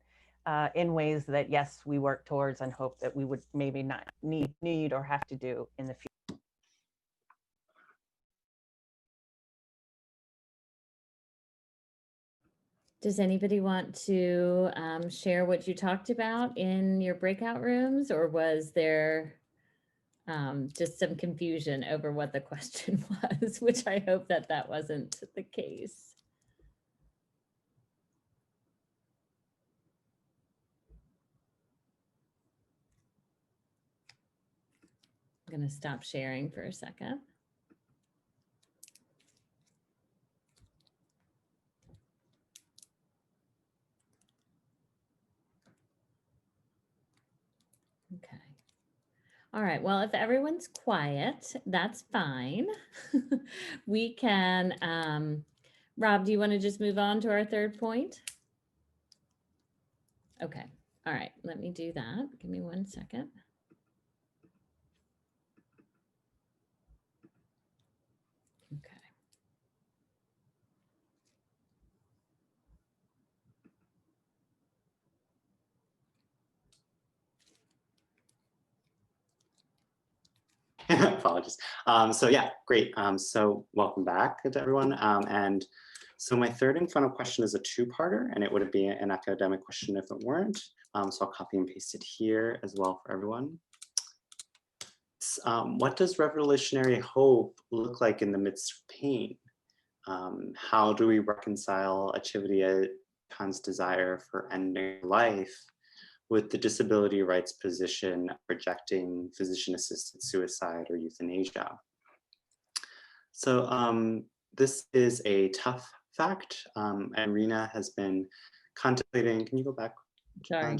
in ways that, yes, we work towards and hope that we would maybe not need or have to do in the future. Does anybody want to share what you talked about in your breakout rooms, or was there just some confusion over what the question was, which I hope that wasn't the case. I'm going to stop sharing for a second. Okay. All right, well, if everyone's quiet, that's fine. We can, Rob, do you want to just move on to our third point? Okay, all right, let me do that. Give me 1 second. Okay. Apologies. So yeah, great. So welcome back to everyone. And so my third and final question is a two-parter, and it would be an academic question if it weren't. So I'll copy and paste it here as well for everyone. What does revolutionary hope look like in the midst of pain? How do we reconcile Echeverría Gaitán's desire for ending life with the disability rights position of rejecting physician-assisted suicide or euthanasia? So this is a tough fact. Irina has been contemplating, can you go back? Sorry.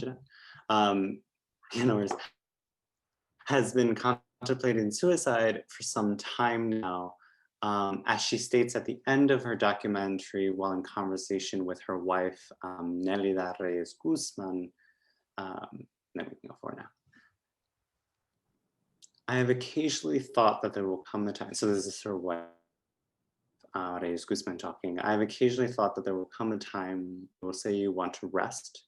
Has been contemplating suicide for some time now. As she states at the end of her documentary while in conversation with her wife, Nelida Reyes Guzman, then we can go for now. I have occasionally thought that there will come a time, so this is her wife, Reyes Guzman talking. I have occasionally thought that there will come a time you will say you want to rest,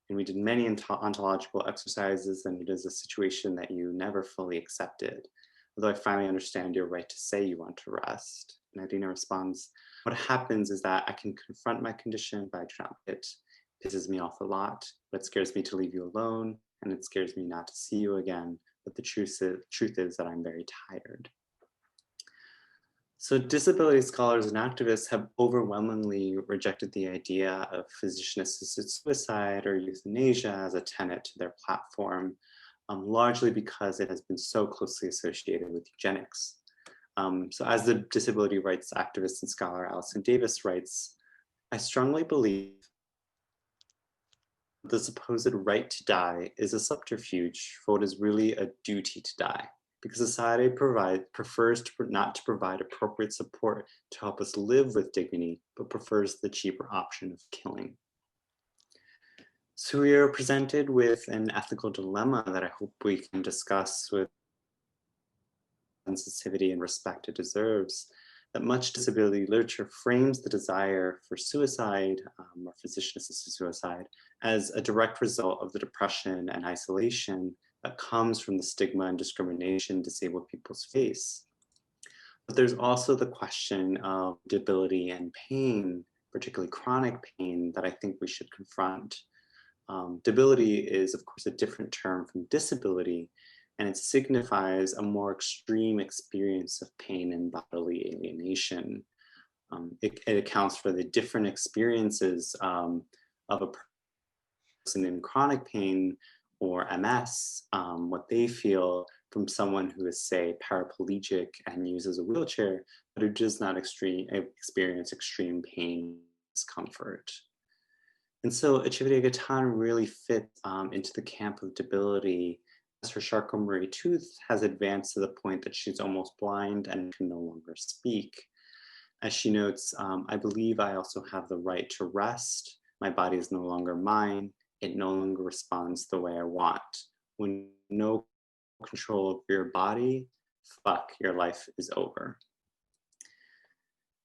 and we did many ontological exercises, and it is a situation that you never fully accepted. Although I finally understand your right to say you want to rest. And Irina responds, what happens is that I can confront my condition, but I do not. It pisses me off a lot, but it scares me to leave you alone, and it scares me not to see you again. But the truth is that I'm very tired. So disability scholars and activists have overwhelmingly rejected the idea of physician-assisted suicide or euthanasia as a tenet to their platform, largely because it has been so closely associated with eugenics. So as the disability rights activist and scholar Allison Davis writes, I strongly believe the supposed right to die is a subterfuge for what is really a duty to die, because society prefers not to provide appropriate support to help us live with dignity, but prefers the cheaper option of killing. So we are presented with an ethical dilemma that I hope we can discuss with sensitivity and respect it deserves, that much disability literature frames the desire for suicide or physician-assisted suicide as a direct result of the depression and isolation that comes from the stigma and discrimination disabled people face. But there's also the question of debility and pain, particularly chronic pain, that I think we should confront. Debility is, of course, a different term from disability, and it signifies a more extreme experience of pain and bodily alienation. It accounts for the different experiences of a person in chronic pain or MS, what they feel from someone who is, say, paraplegic and uses a wheelchair, but who does not experience extreme pain and discomfort. And so Echeverría Gaitán really fits into the camp of debility, as her Charcot-Marie tooth has advanced to the point that she's almost blind and can no longer speak. As she notes, I believe I also have the right to rest. My body is no longer mine. It no longer responds the way I want. When no control of your body, fuck, your life is over.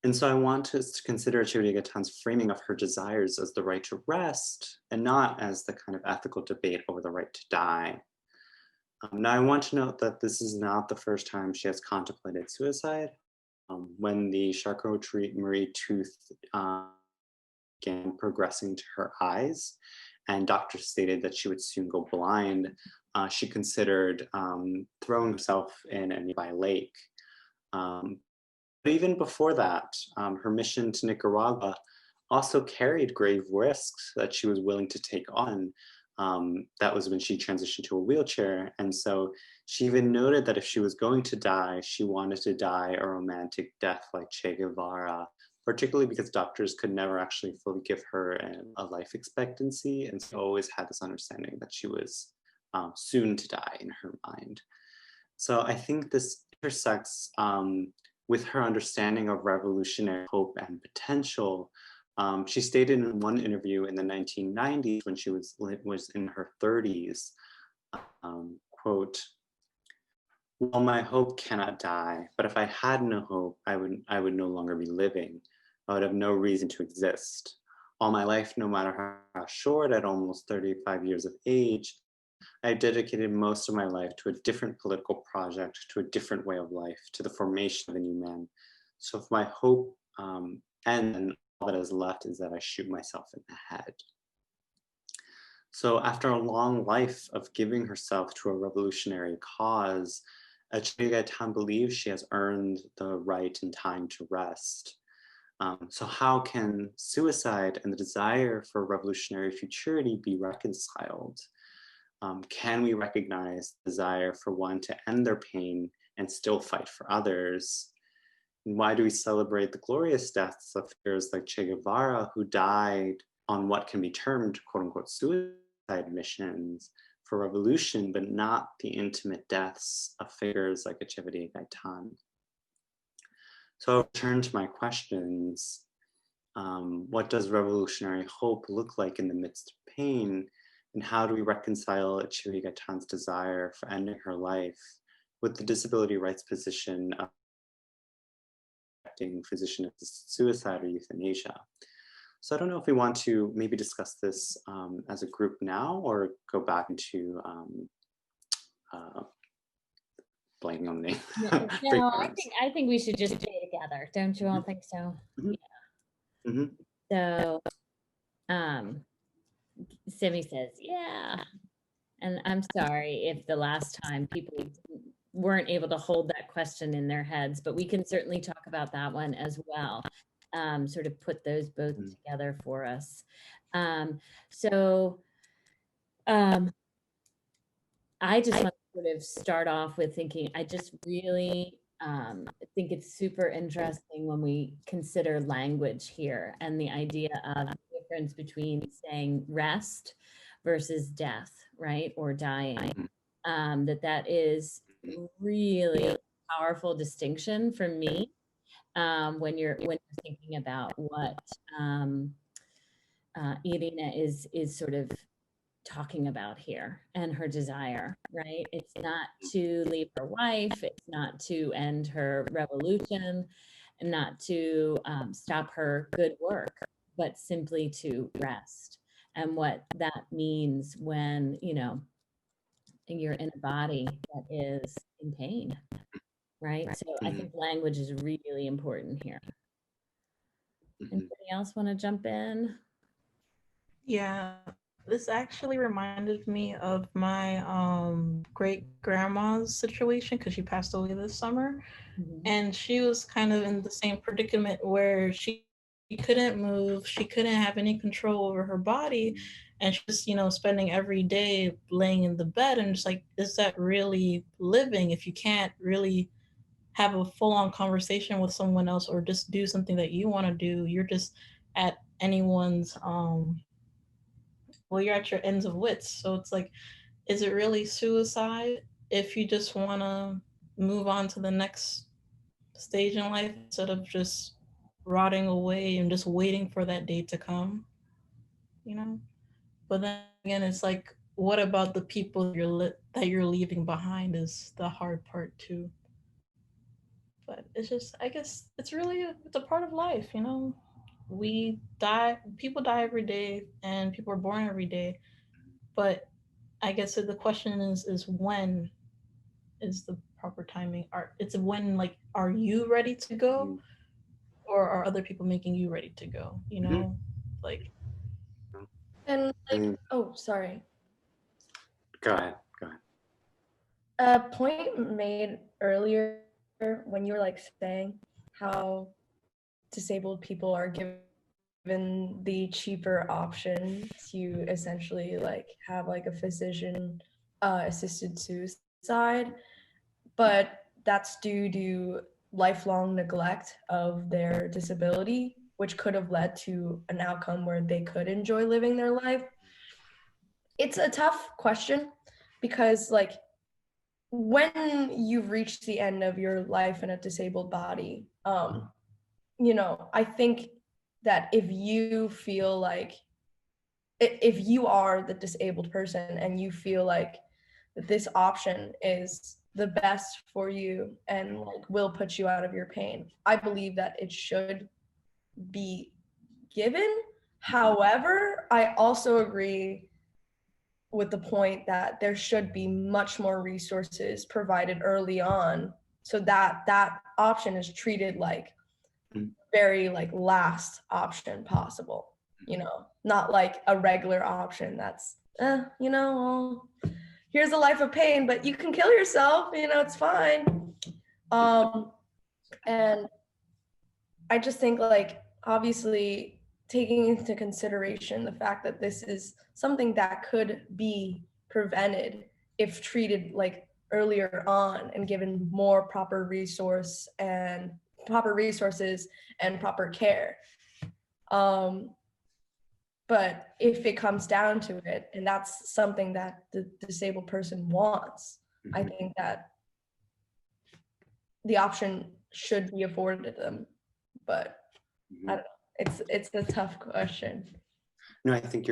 And so I want us to consider Echeverría Gaitán's framing of her desires as the right to rest and not as the kind of ethical debate over the right to die. Now I want to note that this is not the first time she has contemplated suicide. When the Charcot-Marie tooth began progressing to her eyes and doctors stated that she would soon go blind, she considered throwing herself in a nearby lake. But even before that, her mission to Nicaragua also carried grave risks that she was willing to take on. That was when she transitioned to a wheelchair. And so she even noted that if she was going to die, she wanted to die a romantic death like Che Guevara, particularly because doctors could never actually fully give her a life expectancy. And so always had this understanding that she was soon to die in her mind. So I think this intersects with her understanding of revolutionary hope and potential. She stated in one interview in the 1990s when she was in her 30s, quote, "Well, my hope cannot die, but if I had no hope, I would no longer be living. I would have no reason to exist. All my life, no matter how short, at almost 35 years of age, I dedicated most of my life to a different political project, to a different way of life, to the formation of a new man. So if my hope and all that is left is that I shoot myself in the head." So after a long life of giving herself to a revolutionary cause, Echeverría Gaitán believes she has earned the right and time to rest. So how can suicide and the desire for a revolutionary futurity be reconciled? Can we recognize the desire for one to end their pain and still fight for others? And why do we celebrate the glorious deaths of figures like Che Guevara, who died on what can be termed quote unquote suicide missions for revolution, but not the intimate deaths of figures like Echeverría Gaitán? So I'll turn to my questions. What does revolutionary hope look like in the midst of pain? And how do we reconcile Echeverría Gaitán's desire for ending her life with the disability rights position of physician-assisted suicide or euthanasia? So I don't know if we want to maybe discuss this as a group now or go back into blanking on the name. No, I think we should just stay together. Don't you all think so? Mm-hmm. Yeah. Mm-hmm. So, Simi says, yeah. And I'm sorry if the last time people weren't able to hold that question in their heads, but we can certainly talk about that one as well. Sort of put those both together for us. I just want to sort of start off with thinking, I just really I think it's super interesting when we consider language here and the idea of the difference between saying rest versus death, right, or dying. That is really a powerful distinction for me when you're thinking about what Irina is sort of talking about here and her desire, right? It's not to leave her wife, it's not to end her revolution, and not to stop her good work, but simply to rest. And what that means when, you know, you're in a body that is in pain, right? So I think language is really important here. Anybody else want to jump in? Yeah, this actually reminded me of my great grandma's situation because she passed away this summer. And she was kind of in the same predicament where she couldn't move, she couldn't have any control over her body, and she was, you know, spending every day laying in the bed, and just like, is that really living if you can't really have a full-on conversation with someone else or just do something that you want to do? You're just at anyone's well, you're at your ends of wits. So it's like, is it really suicide if you just want to move on to the next stage in life instead of just rotting away and just waiting for that day to come, you know? But then again, it's like, what about the people that you're leaving behind is the hard part too. But it's just, I guess it's a part of life, you know? We die, people die every day, and people are born every day. But I guess the question is when is the proper timing? It's when, like, are you ready to go, or are other people making you ready to go? You know, like. And like, oh, sorry. Go ahead. A point made earlier when you were like saying how disabled people are given the cheaper option to essentially like have like a physician assisted suicide, but that's due to lifelong neglect of their disability, which could have led to an outcome where they could enjoy living their life. It's a tough question because like when you've reached the end of your life in a disabled body, you know, I think that if you feel like, if you are the disabled person and you feel like that this option is the best for you and like will put you out of your pain, I believe that it should be given. However, I also agree with the point that there should be much more resources provided early on so that that option is treated like very like last option possible, you know, not like a regular option that's you know, well, here's a life of pain, but you can kill yourself, you know, it's fine. And I just think like obviously taking into consideration the fact that this is something that could be prevented if treated like earlier on and given more proper resources and proper care. But if it comes down to it, and that's something that the disabled person wants, I think that the option should be afforded them. But I don't know. It's a tough question. No, I think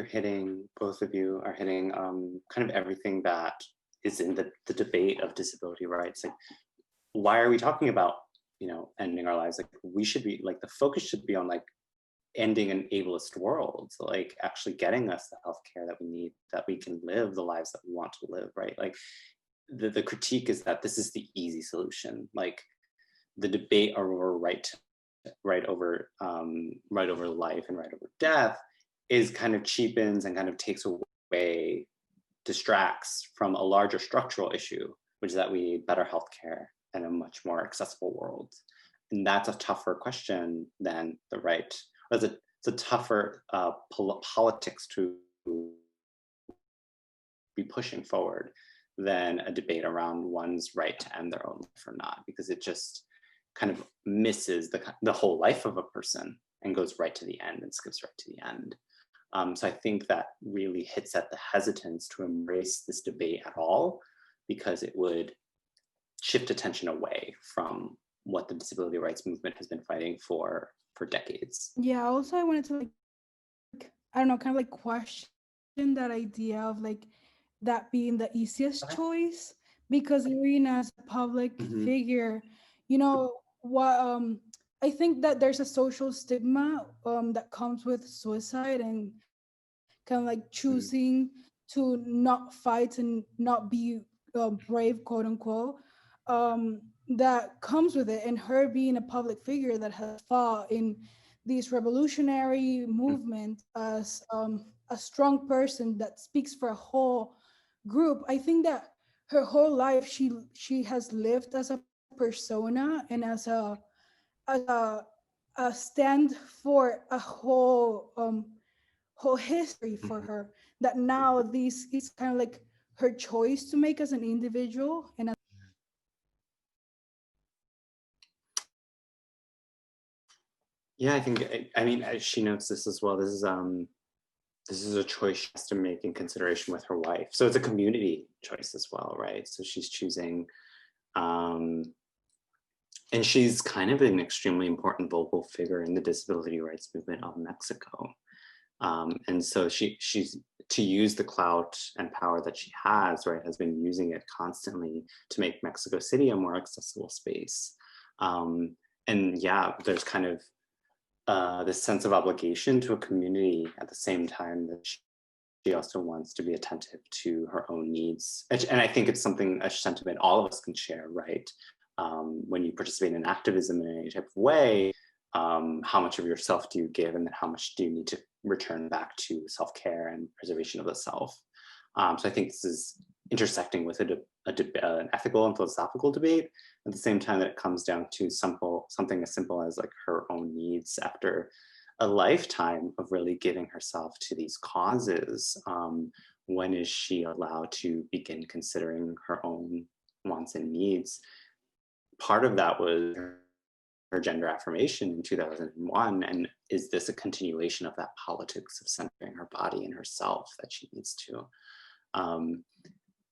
both of you are hitting kind of everything that is in the debate of disability rights. Like, why are we talking about, you know, ending our lives? Like, we should be, like, the focus should be on, like, ending an ableist world, so, like, actually getting us the healthcare that we need, that we can live the lives that we want to live, right? Like, the critique is that this is the easy solution. Like, the debate over right over life and right over death is kind of cheapens and kind of takes away, distracts from a larger structural issue, which is that we need better healthcare and a much more accessible world. And that's a tougher question than the right. It's a tougher politics to be pushing forward than a debate around one's right to end their own life or not, because it just kind of misses the whole life of a person and goes right to the end and skips right to the end. So I think that really hits at the hesitance to embrace this debate at all, because it would shift attention away from what the disability rights movement has been fighting for decades. Yeah, also I wanted to like, I don't know, kind of like question that idea of like that being the easiest choice, because Irina as a public figure, you know, what I think that there's a social stigma that comes with suicide and kind of like choosing to not fight and not be brave, quote unquote, that comes with it. And her being a public figure that has fought in this revolutionary movement as a strong person that speaks for a whole group, I think that her whole life she has lived as a persona and as a stand for a whole history for her, that now this is kind of like her choice to make as an individual. And yeah, I think, I mean, she notes this as well. This is a choice she has to make in consideration with her wife. So it's a community choice as well, right? So she's choosing, and she's kind of an extremely important vocal figure in the disability rights movement of Mexico. And so she's to use the clout and power that she has, right, has been using it constantly to make Mexico City a more accessible space. And yeah, there's kind of this sense of obligation to a community at the same time that she also wants to be attentive to her own needs. And I think it's something, a sentiment all of us can share, right? When you participate in activism in any type of way, how much of yourself do you give, and then how much do you need to return back to self-care and preservation of the self? So I think this is intersecting with an ethical and philosophical debate at the same time that it comes down to something as simple as like her own needs after a lifetime of really giving herself to these causes. When is she allowed to begin considering her own wants and needs? Part of that was her gender affirmation in 2001, and is this a continuation of that politics of centering her body and herself that she needs to?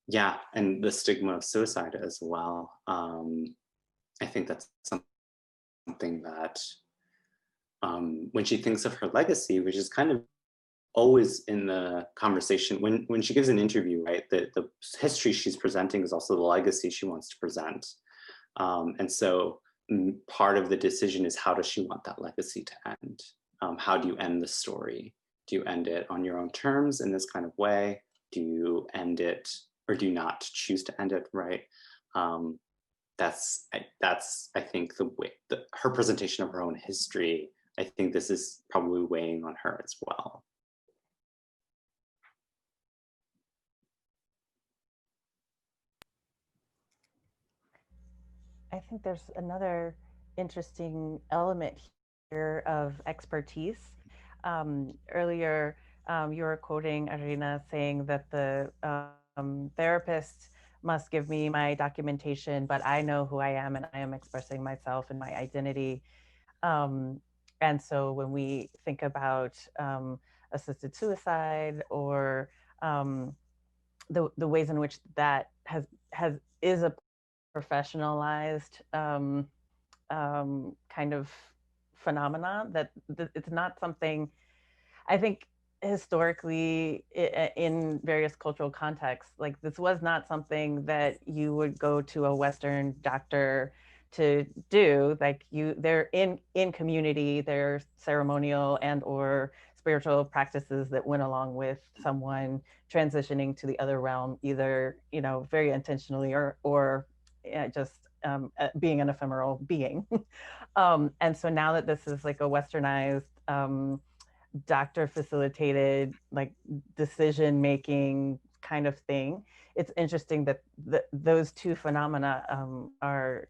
Yeah, and the stigma of suicide as well. I think that's something that when she thinks of her legacy, which is kind of always in the conversation, when she gives an interview, right, the history she's presenting is also the legacy she wants to present. And so part of the decision is, how does she want that legacy to end? How do you end the story? Do you end it on your own terms in this kind of way? Do you end it, or do you not choose to end it, right? That's I think the way, her presentation of her own history, I think this is probably weighing on her as well. I think there's another interesting element here of expertise. Earlier, you were quoting Irina saying that the therapist must give me my documentation, but I know who I am and I am expressing myself and my identity. And so when we think about assisted suicide or the ways in which that is a professionalized kind of phenomenon, that it's not something, I think historically in various cultural contexts, like this was not something that you would go to a Western doctor to do. Like they're in community, they're ceremonial and or spiritual practices that went along with someone transitioning to the other realm, either, you know, very intentionally or just being an ephemeral being. And so now that this is like a westernized doctor facilitated like decision making kind of thing, it's interesting that those two phenomena are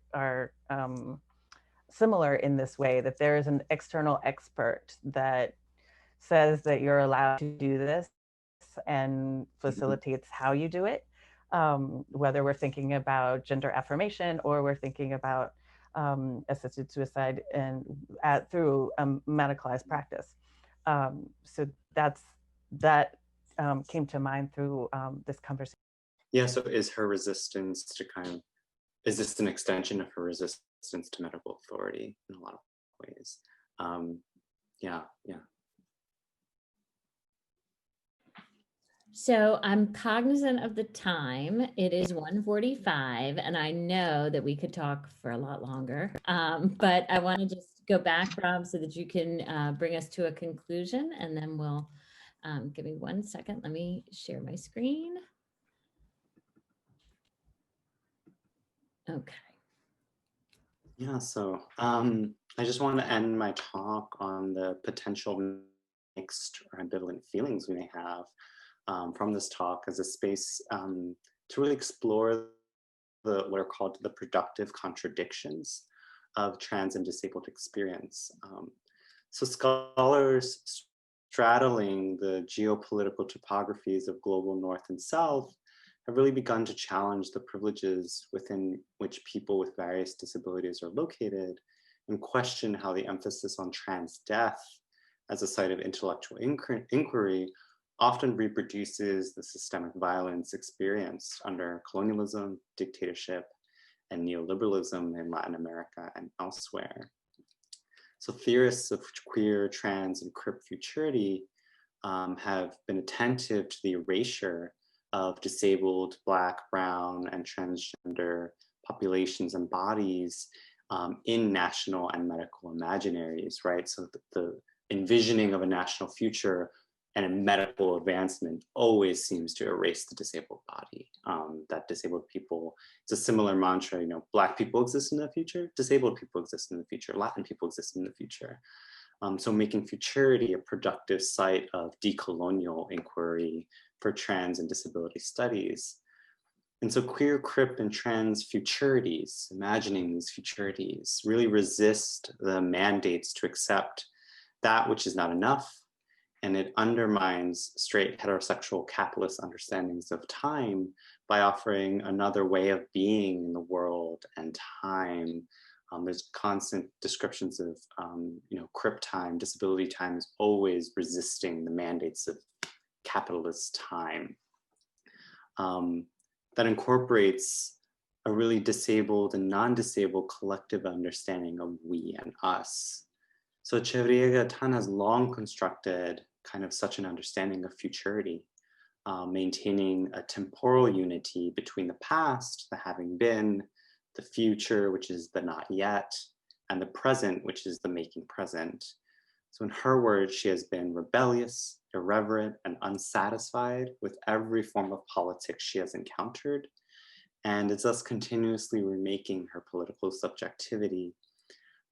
similar in this way, that there is an external expert that says that you're allowed to do this and facilitates how you do it. whether we're thinking about gender affirmation or we're thinking about assisted suicide and through medicalized practice. So that came to mind through this conversation. Yeah, so is her resistance to is this an extension of her resistance to medical authority in a lot of ways? Yeah. So I'm cognizant of the time. It is 1:45, and I know that we could talk for a lot longer, but I want to just go back, Rob, so that you can bring us to a conclusion, and then we'll, give me 1 second. Let me share my screen. Okay. Yeah, so I just want to end my talk on the potential mixed or ambivalent feelings we may have from this talk as a space to really explore what are called the productive contradictions of trans and disabled experience. So scholars straddling the geopolitical topographies of global North and South have really begun to challenge the privileges within which people with various disabilities are located and question how the emphasis on trans death as a site of intellectual inquiry often reproduces the systemic violence experienced under colonialism, dictatorship, and neoliberalism in Latin America and elsewhere. So theorists of queer, trans, and crip futurity have been attentive to the erasure of disabled Black, brown, and transgender populations and bodies in national and medical imaginaries, right? So the envisioning of a national future and a medical advancement always seems to erase the disabled body, that disabled people, it's a similar mantra, you know, Black people exist in the future, disabled people exist in the future, Latin people exist in the future. So making futurity a productive site of decolonial inquiry for trans and disability studies. And so queer, crip, and trans futurities, imagining these futurities, really resist the mandates to accept that which is not enough, and it undermines straight heterosexual capitalist understandings of time by offering another way of being in the world and time. There's constant descriptions of, you know, crip time, disability time is always resisting the mandates of capitalist time. That incorporates a really disabled and non-disabled collective understanding of we and us. So Echeverría Gaitán has long constructed kind of such an understanding of futurity, maintaining a temporal unity between the past, the having been, the future, which is the not yet, and the present, which is the making present. So in her words, she has been rebellious, irreverent, and unsatisfied with every form of politics she has encountered, and is thus continuously remaking her political subjectivity,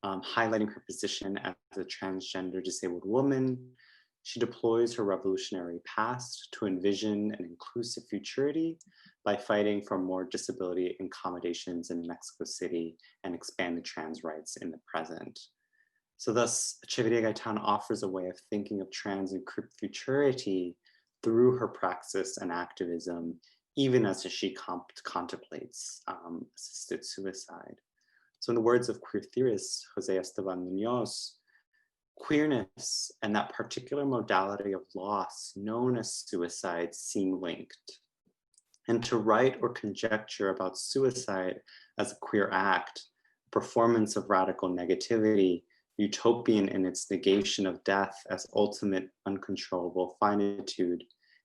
highlighting her position as a transgender disabled woman. She deploys her revolutionary past to envision an inclusive futurity by fighting for more disability accommodations in Mexico City and expanded trans rights in the present. So thus, Echeverría Gaitán offers a way of thinking of trans and crip futurity through her praxis and activism, even as she contemplates assisted suicide. So in the words of queer theorist Jose Esteban Munoz, queerness and that particular modality of loss known as suicide seem linked. And to write or conjecture about suicide as a queer act, performance of radical negativity, utopian in its negation of death as ultimate uncontrollable finitude,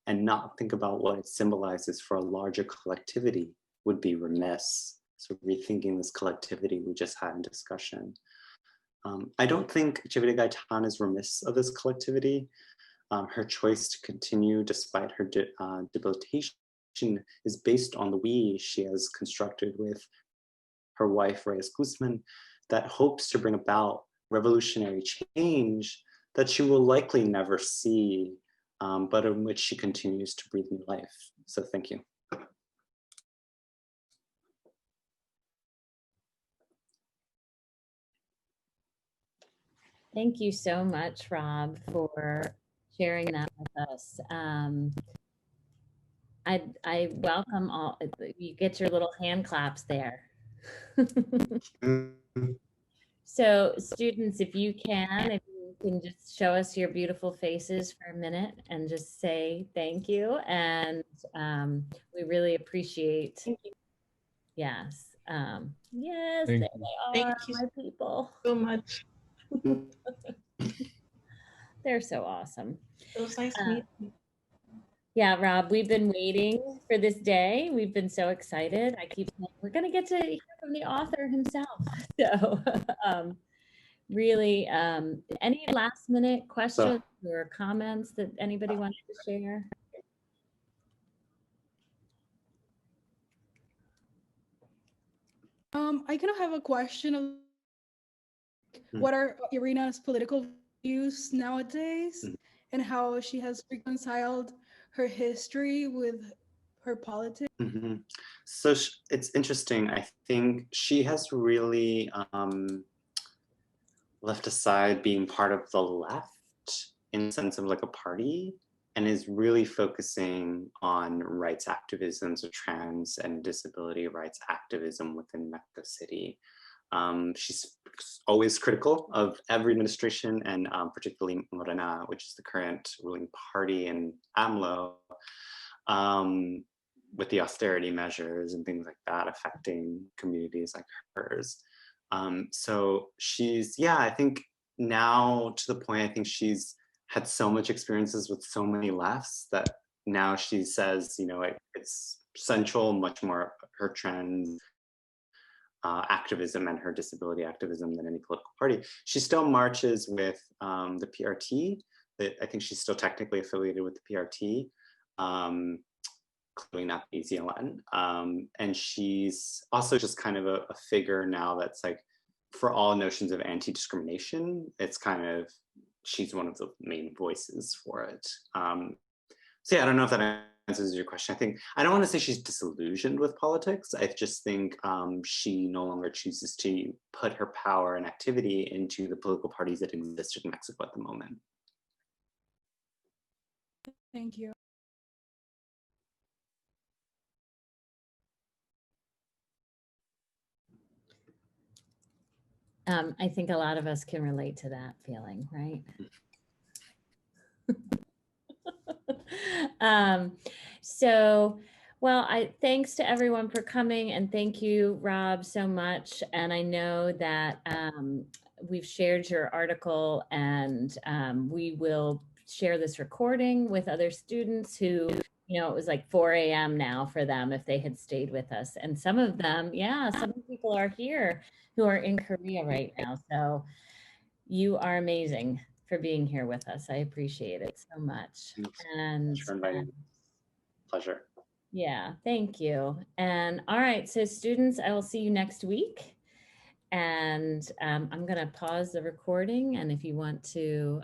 and not think about what it symbolizes for a larger collectivity would be remiss. So rethinking this collectivity we just had in discussion. I don't think Echeverría Gaitán is remiss of this collectivity. Her choice to continue despite her debilitation is based on the we she has constructed with her wife, Reyes Guzman, that hopes to bring about revolutionary change that she will likely never see, but in which she continues to breathe new life. So thank you. Thank you so much, Rob, for sharing that with us. I welcome all, you get your little hand claps there. So students, if you can just show us your beautiful faces for a minute and just say thank you. And we really appreciate, yes. Yes, there they are, Thank you my people. so much. They're so awesome. It was nice meeting you. Yeah, Rob, we've been waiting for this day. We've been so excited. I keep saying we're going to get to hear from the author himself. So really, any last minute questions or comments that anybody wanted to share? I kind of have a question of what are Irina's political views nowadays and how she has reconciled her history with her politics. So it's interesting. I think she has really left aside being part of the left in the sense of like a party, and is really focusing on rights activism, so trans and disability rights activism within Mexico City. She's always critical of every administration, and particularly Morena, which is the current ruling party, and AMLO, with the austerity measures and things like that affecting communities like hers. So she's, yeah, I think now to the point, I think she's had so much experiences with so many lefts that now she says, you know, it's central, much more her trans activism and her disability activism than any political party. She still marches with the PRT. I think she's still technically affiliated with the PRT, clearly not the EZLN. And she's also just kind of a figure now that's like, for all notions of anti-discrimination, it's kind of, she's one of the main voices for it. So yeah, I don't know if that answers your question. I think, I don't want to say she's disillusioned with politics. I just think she no longer chooses to put her power and activity into the political parties that exist in Mexico at the moment. Thank you. I think a lot of us can relate to that feeling, right? So, well, thanks to everyone for coming, and thank you, Rob, so much. And I know that we've shared your article, and we will share this recording with other students who, you know, it was like 4 a.m. now for them if they had stayed with us. And some of them, yeah, some people are here who are in Korea right now. So you are amazing for being here with us. I appreciate it so much. And thanks for inviting me. Pleasure. Yeah, thank you. And all right, so students, I will see you next week. And I'm going to pause the recording. And if you want to